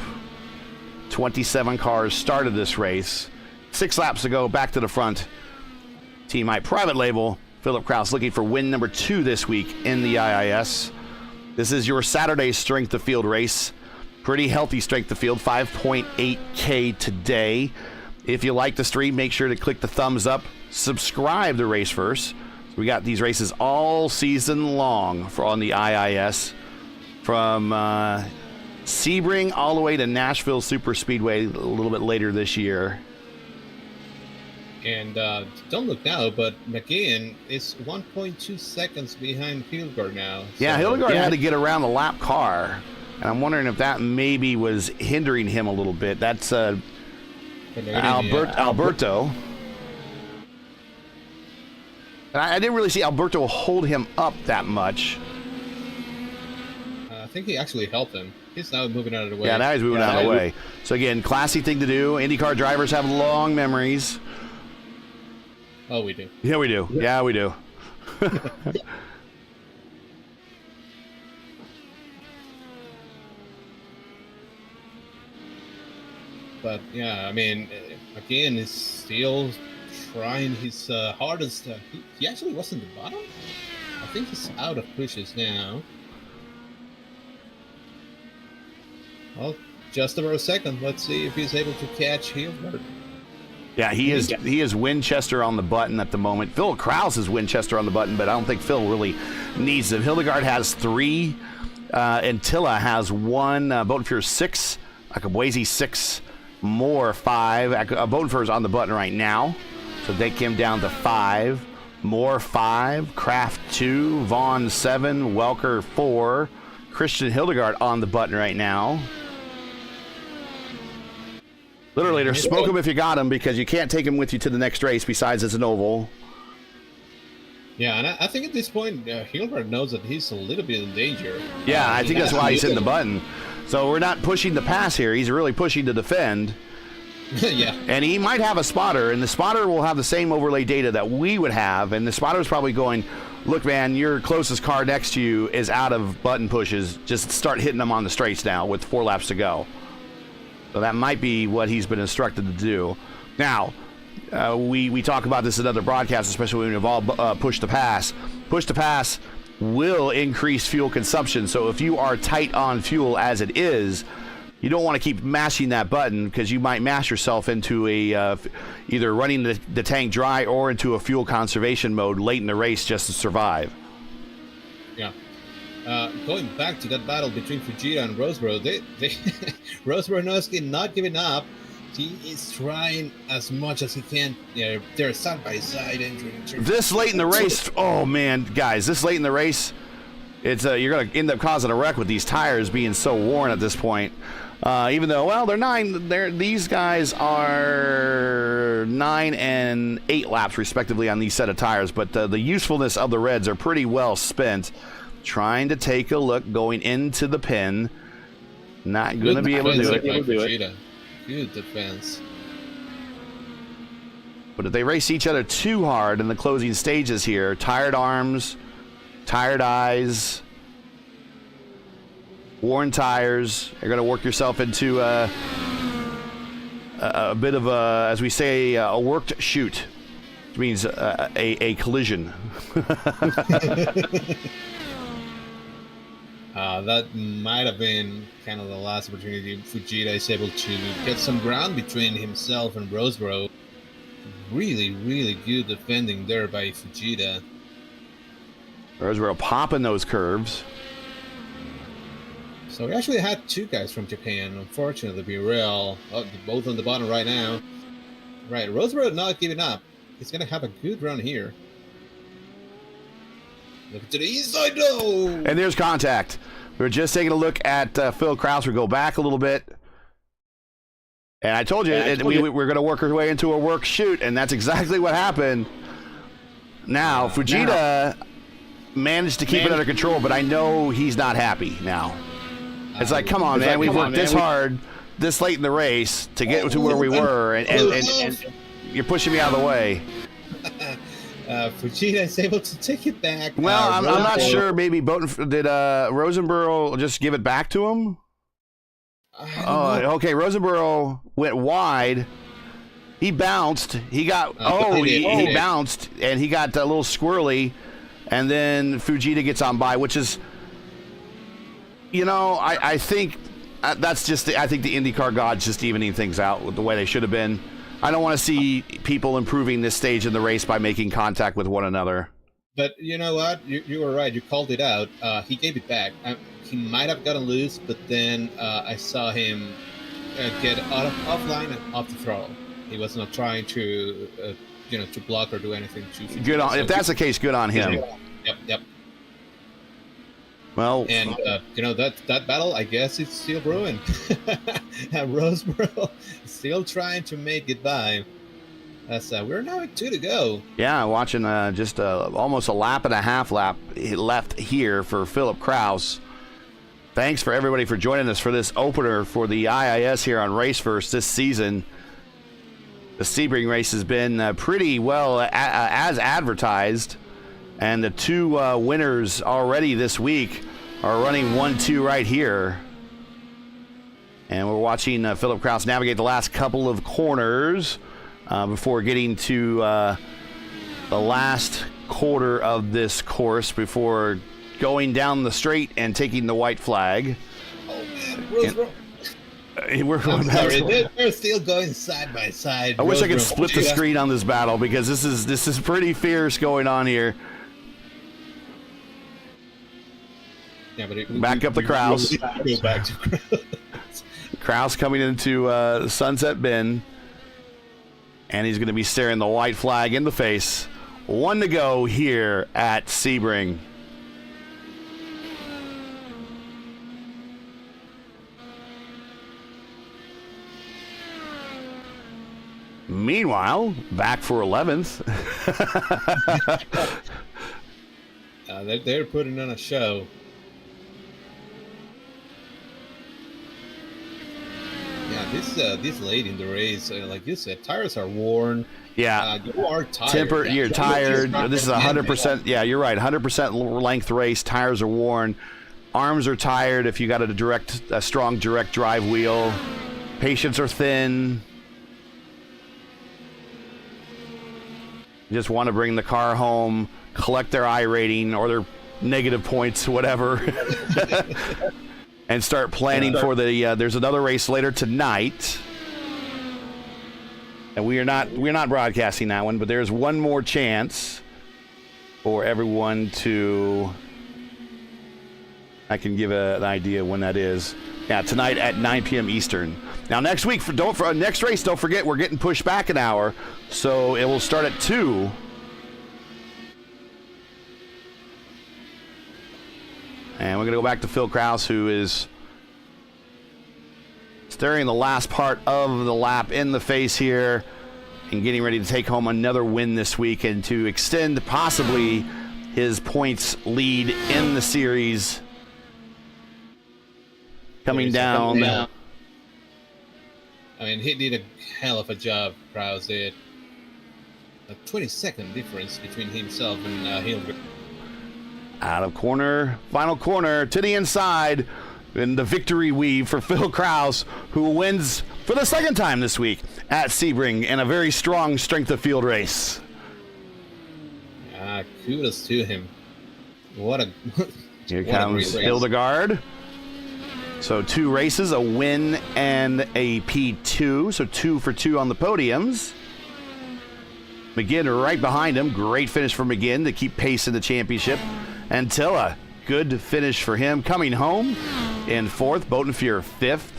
27 cars started this race. 6 laps ago, back to the front. Team I private label, Philip Krause looking for win number 2 this week in the IIS. This is your Saturday strength of field race. Pretty healthy strength of field, 5.8K today. If you like the stream, make sure to click the thumbs up. Subscribe to Race First. We got these races all season long on the IIS. from Sebring all the way to Nashville Super Speedway a little bit later this year. And don't look now, but McGinn is 1.2 seconds behind Hildegard now. Yeah, Hildegard had to get around the lap car, and I'm wondering if that maybe was hindering him a little bit. That's Alberto. I didn't really see Alberto hold him up that much. I think he actually helped him. He's now moving out of the way. Yeah, now he's moving out of the way. So again, classy thing to do. IndyCar drivers have long memories. Oh, we do. Yeah, we do. Yeah, we do. But yeah, I mean, again, is still trying his hardest. He actually was in the bottom. I think he's out of pushes now. Well, just about a second. Let's see if he's able to catch Hildegard. Yeah, he is Winchester on the button at the moment. Phil Krause is Winchester on the button, but I don't think Phil really needs him. Hildegard has 3. Antilla has 1. Bodenfehr 6. Akabwezi 6. Moore 5. Bodenfehr is on the button right now, so take him down to 5. Moore 5. Kraft 2. Vaughn 7. Welker 4. Christian Hildegard on the button right now. Literally, there's smoke him if you got him, because you can't take him with you to the next race besides as an oval. Yeah, and I think at this point, Hildegard knows that he's a little bit in danger. Yeah, I think that's why he's hitting the button. So we're not pushing the pass here. He's really pushing to defend. Yeah. And he might have a spotter, and the spotter will have the same overlay data that we would have, and the spotter is probably going, look, man, your closest car next to you is out of button pushes. Just start hitting them on the straights now with 4 laps to go. So that might be what he's been instructed to do. Now, we talk about this in other broadcasts, especially when we involve push to pass. Push to pass will increase fuel consumption. So if you are tight on fuel as it is, you don't want to keep mashing that button, because you might mash yourself into a either running the tank dry or into a fuel conservation mode late in the race just to survive. Yeah. Going back to that battle between Fujita and Roseboro, Roseboro not giving up. He is trying as much as he can. They're side by side entering. This late in the race, oh man, guys, this late in the race, it's you're going to end up causing a wreck with these tires being so worn at this point. Even though, well, these guys are 9 and 8 laps respectively on these set of tires, but the usefulness of the reds are pretty well spent. Trying to take a look going into the pin. Not going to be able to do it. Good defense. But if they race each other too hard in the closing stages here, tired arms, tired eyes, worn tires, you're going to work yourself into a bit of a, as we say, a worked shoot, which means a collision. That might have been kind of the last opportunity. Fujita is able to get some ground between himself and Roseboro. Really, really good defending there by Fujita. Roseboro popping those curves. So we actually had 2 guys from Japan. Unfortunately, be real. Both on the bottom right now. Right, Roseboro not giving up. He's going to have a good run here. Look to the inside, though. And there's contact. We were just taking a look at Phil Krause. We go back a little bit. And I told you, we're going to work our way into a work shoot, and that's exactly what happened. Now, Fujita managed to keep it under control, but I know he's not happy now. It's like, come on, man. We've worked this hard, this late in the race to get to where we were, and you're pushing me out of the way. Fujita is able to take it back. Well, I'm not sure. Maybe did Rosenborough just give it back to him? Okay. Rosenborough went wide. He bounced. He got. He bounced, and he got a little squirrely, and then Fujita gets on by, which is, I think that's just. I think the IndyCar gods just evening things out with the way they should have been. I don't want to see people improving this stage in the race by making contact with one another. But you know what? You were right. You called it out. He gave it back. He might have gotten loose, but then I saw him get offline and off the throttle. He was not trying to, to block or do anything. Good on. If that's the case, good on him. Yep. Well, and that battle, I guess, it's still brewing. Roseboro still trying to make it by. We're now at 2 to go. Yeah, watching just almost a lap and a half left here for Philip Kraus. Thanks for everybody for joining us for this opener for the IIS here on Race First this season. The Sebring race has been pretty well as advertised, and the two winners already this week are running 1-2 right here. And we're watching Philip Kraus navigate the last couple of corners before getting to the last quarter of this course before going down the straight and taking the white flag. Oh, man. I'm sorry, they're still going side by side. I wish I could split the screen on this battle because this is pretty fierce going on here. Yeah, but back up the Kraus. Go back to Kraus. Kraus coming into Sunset Bend, and he's going to be staring the white flag in the face. 1 to go here at Sebring. Meanwhile, back for 11th. They're putting on a show. Yeah, this late in the race, like you said, tires are worn. Yeah, you are tired. You're tired. This is 100%. Yeah, you're right. 100% length race. Tires are worn. Arms are tired. If you got a strong direct drive wheel, patience are thin. You just want to bring the car home, collect their I rating or their negative points, whatever, and start planning for the. There's another race later tonight, and we're not broadcasting that one, but there's one more chance for everyone to. I can give an idea when that is. Yeah, tonight at 9 p.m. Eastern. Now next week, next race, don't forget we're getting pushed back an hour, so it will start at 2. And we're going to go back to Phil Kraus, who is staring the last part of the lap in the face here and getting ready to take home another win this week and to extend possibly his points lead in the series. Coming down. I mean, he did a hell of a job, Kraus did. A 20-second difference between himself and Hilger. Out of corner, final corner to the inside, in the victory weave for Phil Kraus, who wins for the second time this week at Sebring in a very strong strength of field race. Kudos to him. What a Here comes Hildegard. So 2 races, a win and a P2. So 2 for 2 on the podiums. McGinn right behind him. Great finish for McGinn to keep pace in the championship. And Tilla, good finish for him. Coming home in 4th. Botenfier 5th.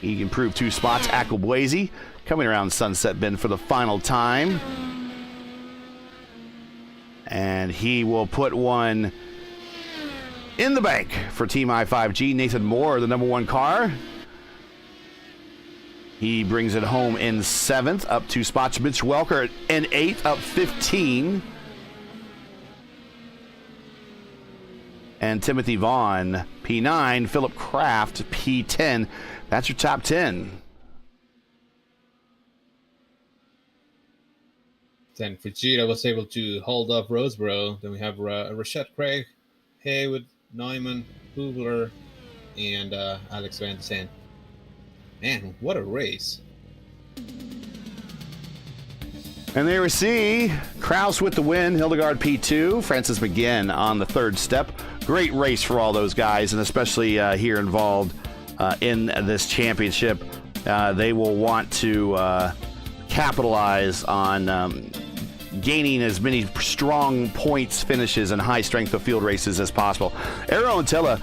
He improved 2 spots. Ackleblazy coming around Sunset Bend for the final time. And he will put one in the bank for Team I5G. Nathan Moore, the number 1 car. He brings it home in 7th, up 2 spots. Mitch Welker in 8th, up 15. And Timothy Vaughn, P9. Philip Kraft, P10. That's your top 10. Then Fujita was able to hold off Roseboro. Then we have Rashad Craig, Haywood, Neumann, Hubler, and Alex Van Sant. Man, what a race. And there we see Kraus with the win, Hildegard P2, Francis McGinn on the 3rd step. Great race for all those guys, and especially here involved in this championship. They will want to capitalize on gaining as many strong points, finishes, and high strength of field races as possible. Arrow and Tilla,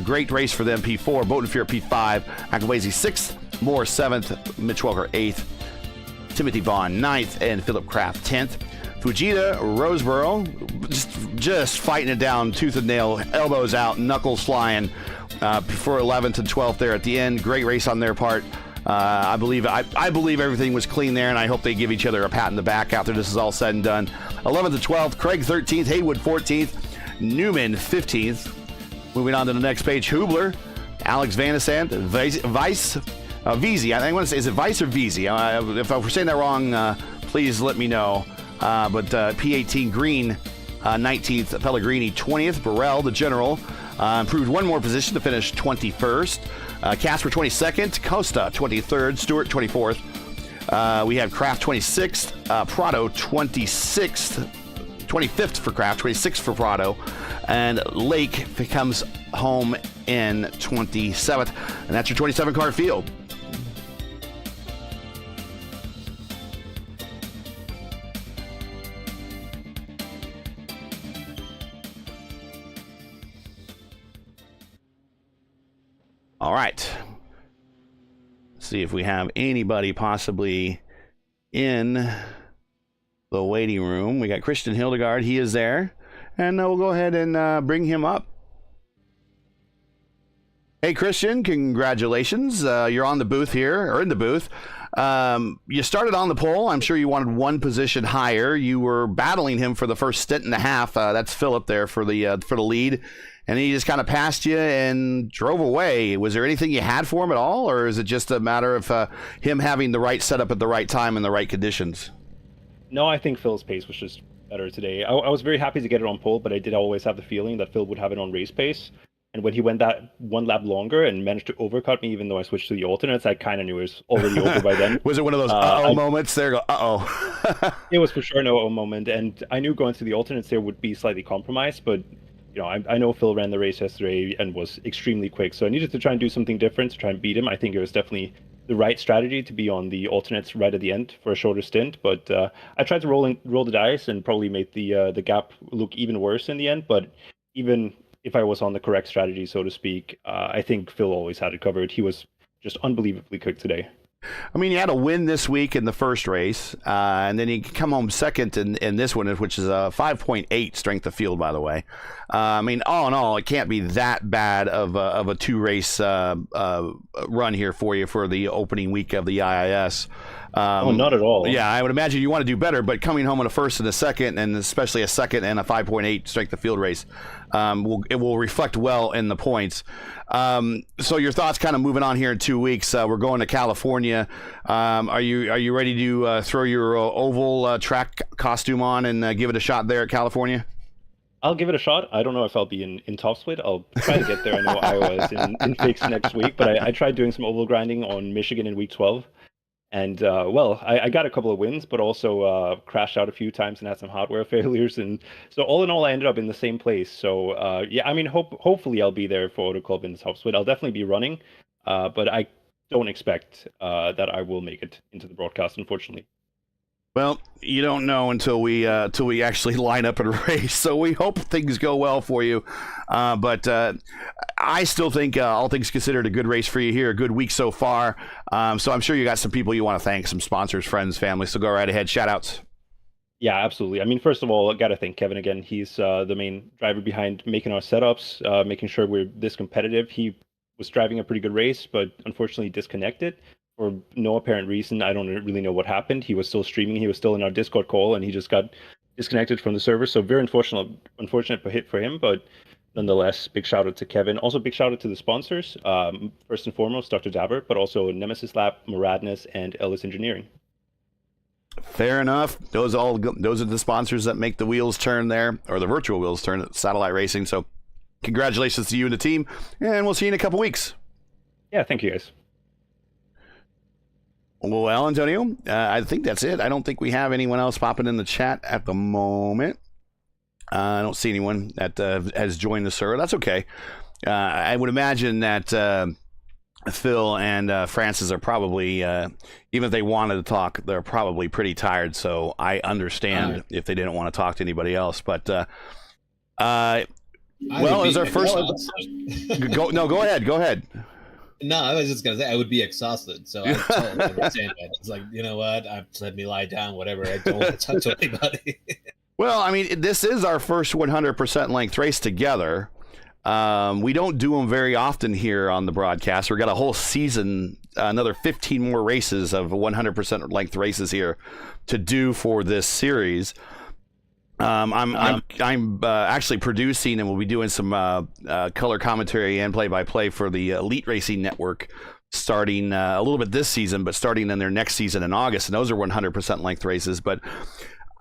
great race for them, P4. Botenfier, P5. Akawazy, 6th. Moore, 7th. Mitch Welker, 8th. Timothy Vaughn, 9th. And Philip Kraft, 10th. Fujita, Roseboro, just fighting it down, tooth and nail, elbows out, knuckles flying for 11th and 12th there at the end. Great race on their part. I believe everything was clean there, and I hope they give each other a pat in the back after this is all said and done. 11th to 12th, Craig 13th, Haywood 14th, Newman 15th. Moving on to the next page, Hubler, Alex Vanisant, Vice, Veezy. I want to say, is it Vice or Veezy? If we're saying that wrong, please let me know. But P18 Green, 19th, Pellegrini 20th, Burrell, the general, improved one more position to finish 21st. Casper 22nd, Costa 23rd, Stewart 24th. We have Kraft 26th, Prado 26th, 25th for Kraft, 26th for Prado, and Lake comes home in 27th. And that's your 27-car field. All right. Let's see if we have anybody possibly in the waiting room. We got Christian Hildegard. He is there. And we'll go ahead and bring him up. Hey, Christian, congratulations. You're on the booth here, or in the booth. You started on the pole. I'm sure you wanted one position higher. You were battling him for the first stint and a half. That's Philip there for the lead. And he just kind of passed you and drove away. Was there anything you had for him at all, or is it just a matter of him having the right setup at the right time and the right conditions? No, I think Phil's pace was just better today. I was very happy to get it on pole, but I did always have the feeling that Phil would have it on race pace. And when he went that one lap longer and managed to overcut me, even though I switched to the alternates, I kind of knew it was already over by then. Was it one of those moments? There you go, uh-oh. It was for sure an uh-oh moment. And I knew going to the alternates there would be slightly compromised, but I know Phil ran the race yesterday and was extremely quick, so I needed to try and do something different to try and beat him. I think it was definitely the right strategy to be on the alternates right at the end for a shorter stint, but I tried to roll the dice and probably made the gap look even worse in the end. But even if I was on the correct strategy, so to speak, I think Phil always had it covered. He was just unbelievably quick today. I mean, you had a win this week in the first race, and then you come home second in this one, which is a 5.8 strength of field, by the way. I mean, all in all, it can't be that bad of a two-race run here for you for the opening week of the IIS. Not at all. Yeah, I would imagine you want to do better, but coming home in a first and a second, and especially a second and a 5.8 strength of field race, it will reflect well in the points. So your thoughts kind of moving on here in 2 weeks. We're going to California. Are you ready to throw your oval track costume on and give it a shot there at California? I'll give it a shot. I don't know if I'll be in top split. I'll try to get there. I know Iowa is in fix next week, but I tried doing some oval grinding on Michigan in week 12. And, I got a couple of wins, but also crashed out a few times and had some hardware failures. And so all in all, I ended up in the same place. So, I mean, hopefully I'll be there for Auto Club in the top split. I'll definitely be running, but I don't expect that I will make it into the broadcast, unfortunately. Well, you don't know until we actually line up and race. So we hope things go well for you. But I still think, all things considered, a good race for you here, a good week so far. So I'm sure you got some people you want to thank, some sponsors, friends, family. So go right ahead. Shout outs. Yeah, absolutely. I mean, first of all, I got to thank Kevin again. He's the main driver behind making our setups, making sure we're this competitive. He was driving a pretty good race, but unfortunately disconnected. For no apparent reason. I don't really know what happened. He was still streaming. He was still in our Discord call, and he just got disconnected from the server. So very unfortunate hit for him, but nonetheless, big shout out to Kevin. Also, big shout out to the sponsors. First and foremost, Dr. Dabber, but also Nemesis Lab, Moradness, and Ellis Engineering. Fair enough. Those are the sponsors that make the wheels turn there, or the virtual wheels turn at Satellite Racing. So congratulations to you and the team, and we'll see you in a couple weeks. Yeah, thank you guys. Well, Antonio, I think that's it. I don't think we have anyone else popping in the chat at the moment. I don't see anyone that has joined the server. That's okay. I would imagine that Phil and Francis are probably, even if they wanted to talk, they're probably pretty tired. So I understand if they didn't want to talk to anybody else. But well, as our first, go ahead. No, I was just gonna say I would be exhausted, so I totally understand that. It's like, you know what? Let me lie down, whatever. I don't want to talk to anybody. Well, I mean, this is our first 100% length race together. We don't do them very often here on the broadcast. We've got a whole season, another 15 more races of 100% length races here to do for this series. I'm actually producing, and we'll be doing some color commentary and play-by-play for the Elite Racing Network starting a little bit this season, but starting in their next season in August. And those are 100% length races, but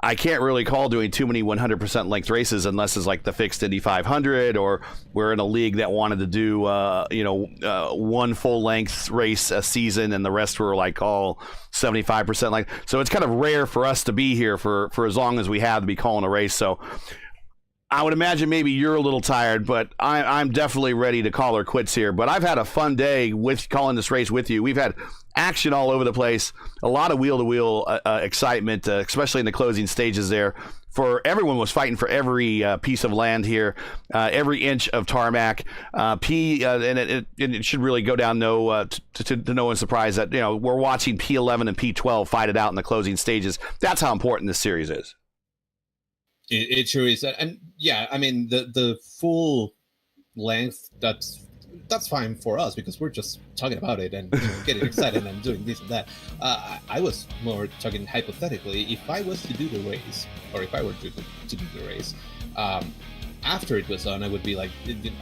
I can't really call doing too many 100% length races unless it's like the fixed Indy 500, or we're in a league that wanted to do, one full length race a season, and the rest were like all 75% length. So it's kind of rare for us to be here for as long as we have to be calling a race. So I would imagine maybe you're a little tired, but I'm definitely ready to call her quits here. But I've had a fun day with calling this race with you. We've had action all over the place, a lot of wheel-to-wheel excitement, especially in the closing stages there. For everyone was fighting for every piece of land here, every inch of tarmac. And it should really go down to no one's surprise that we're watching P11 and P12 fight it out in the closing stages. That's how important this series is. It sure is, and yeah, I mean the full length, that's fine for us because we're just talking about it and getting excited and doing this and that. I was more talking hypothetically. If I was to do the race, or if I were to do the race, after it was on, I would be like,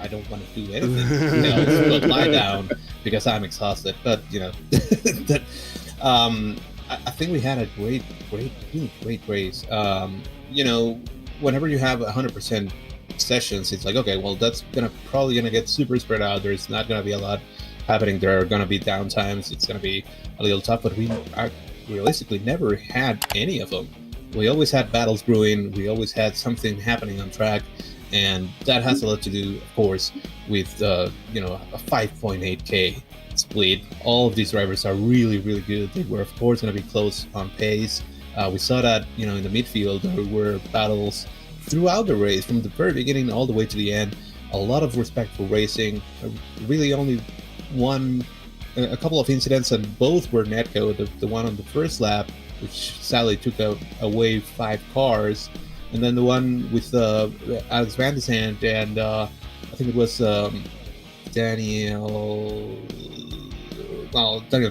I don't want to do anything else but lie down because I'm exhausted. But I think we had a great race. Whenever you have 100% sessions, it's like, okay, well, that's probably gonna get super spread out. There's not gonna be a lot happening. There are gonna be downtimes. It's gonna be a little tough, but we realistically never had any of them. We always had battles brewing. We always had something happening on track, and that has a lot to do, of course, with a 5.8K split. All of these drivers are really, really good. They were, of course, going to be close on pace. We saw that, in the midfield, there were battles throughout the race, from the very beginning all the way to the end. A lot of respectful racing. Really only a couple of incidents, and both were netco. The one on the first lap, which sadly took away 5 cars, and then the one with Alex Van de Zandt and I think it was Daniel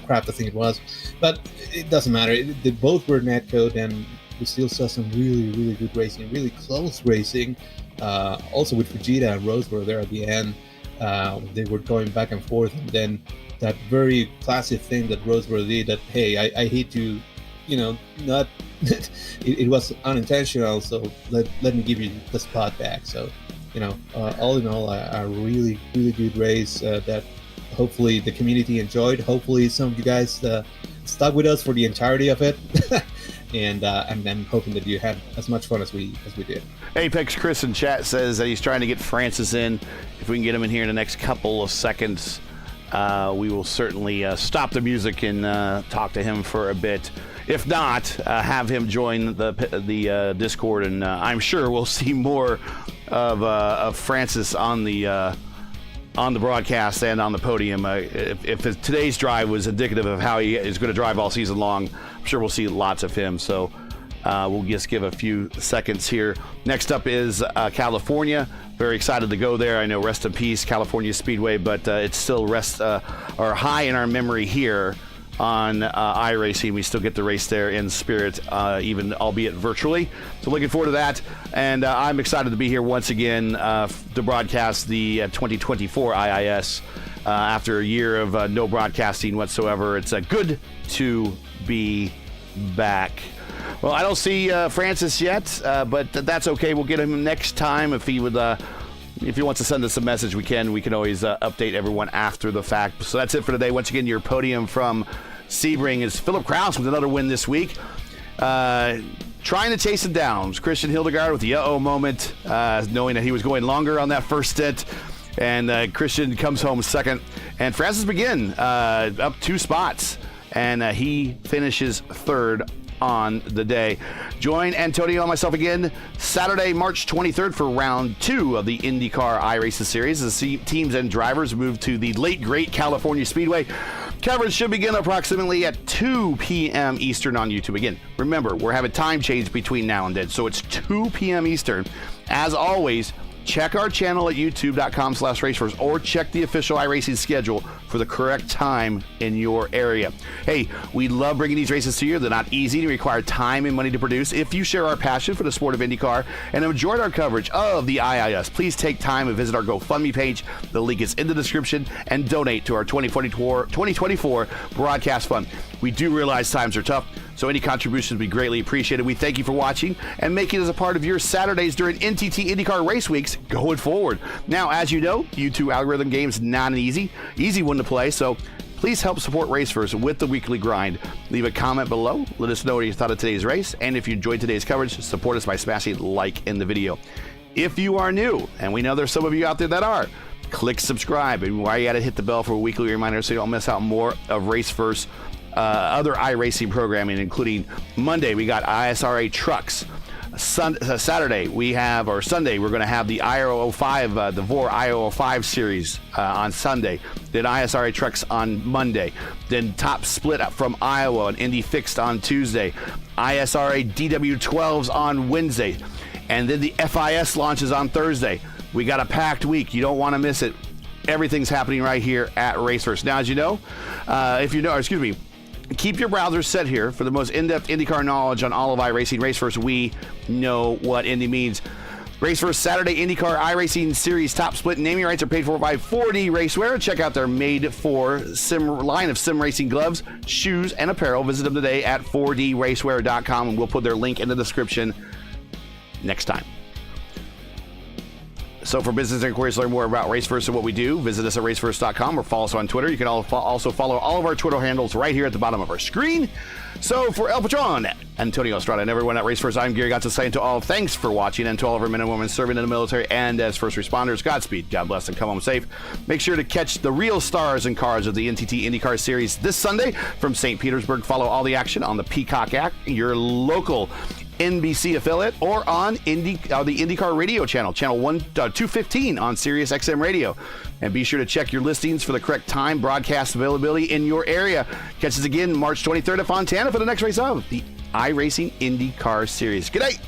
Kraft, I think it was, but it doesn't matter. They both were netcode, and we still saw some really, really good racing, really close racing. Also with Fujita and Roseboro there at the end, they were going back and forth, and then that very classic thing that Roseboro did, that, hey, I hate you, not it was unintentional, so let me give you the spot back. So all in all, a really, really good race that hopefully the community enjoyed. Hopefully some of you guys stuck with us for the entirety of it. And I'm hoping that you had as much fun as we did. Apex Chris in chat says that he's trying to get Francis in. If we can get him in here in the next couple of seconds, we will certainly stop the music and talk to him for a bit. If not, have him join the Discord, and I'm sure we'll see more of Francis on the broadcast and on the podium. If today's drive was indicative of how he is going to drive all season long, I'm sure we'll see lots of him. So we'll just give a few seconds here. Next up is California. Very excited to go there. I know, rest in peace, California Speedway, but it's still or high in our memory here on iRacing. We still get to race there in spirit, even albeit virtually. So looking forward to that. And I'm excited to be here once again to broadcast the 2024 IIS after a year of no broadcasting whatsoever. It's good to be back. Well, I don't see Francis yet, but that's okay. We'll get him next time. If he wants to send us a message, we can. We can always update everyone after the fact. So that's it for today. Once again, your podium from Sebring is Philip Kraus with another win this week. Trying to chase it down was Christian Hildegard with the moment, knowing that he was going longer on that first stint. And Christian comes home second. And Francis Begin up 2 spots. And he finishes third on the day. Join Antonio and myself again Saturday, March 23rd for round 2 of the IndyCar iRacing Series as teams and drivers move to the late great California Speedway. Coverage should begin approximately at 2 p.m. Eastern on YouTube. Again, remember, we're having time change between now and then, so it's 2 p.m. Eastern. As always, check our channel at youtube.com/racefirst or check the official iRacing schedule for the correct time in your area. Hey, we love bringing these races to you. They're not easy and require time and money to produce. If you share our passion for the sport of IndyCar and have enjoyed our coverage of the IIS, please take time and visit our GoFundMe page. The link is in the description, and donate to our 2024 broadcast fund. We do realize times are tough, so any contributions would be greatly appreciated. We thank you for watching and making it as a part of your Saturdays during NTT IndyCar race weeks going forward. Now, as you know, YouTube algorithm game's not an easy one to play, so please help support RaceFirst with the weekly grind. Leave a comment below. Let us know what you thought of today's race, and if you enjoyed today's coverage, support us by smashing like in the video. If you are new, and we know there's some of you out there that are, click subscribe, and while you at it, hit the bell for a weekly reminder so you don't miss out more of RaceFirst other iRacing programming, including Monday we got ISRA trucks. Saturday we have, or Sunday, we're going to have the IO05, the VOR IO05 series on Sunday. Then ISRA trucks on Monday. Then Top Split from Iowa and Indy Fixed on Tuesday. ISRA DW12s on Wednesday. And then the FIS launches on Thursday. We got a packed week. You don't want to miss it. Everything's happening right here at RaceFirst. Now, as you know, keep your browsers set here for the most in-depth IndyCar knowledge on all of iRacing. RaceFirst, we know what Indy means. RaceFirst Saturday IndyCar iRacing Series Top Split naming rights are paid for by 4D Racewear. Check out their made-for sim line of sim racing gloves, shoes, and apparel. Visit them today at 4dracewear.com, and we'll put their link in the description next time. So for business inquiries, learn more about RaceFirst and what we do, visit us at racefirst.com or follow us on Twitter. You can also follow all of our Twitter handles right here at the bottom of our screen. So for El Patron, Antonio Estrada, and everyone at RaceFirst, I'm Gary Got to say to all, thanks for watching, and to all of our men and women serving in the military and as first responders, Godspeed, God bless, and come home safe. Make sure to catch the real stars and cars of the NTT IndyCar Series this Sunday from St. Petersburg. Follow all the action on the Peacock app, your local NBC affiliate, or on the IndyCar radio channel 215 on Sirius XM Radio. And be sure to check your listings for the correct time, broadcast availability in your area. Catch us again March 23rd at Fontana for the next race of the iRacing IndyCar Series. Good night.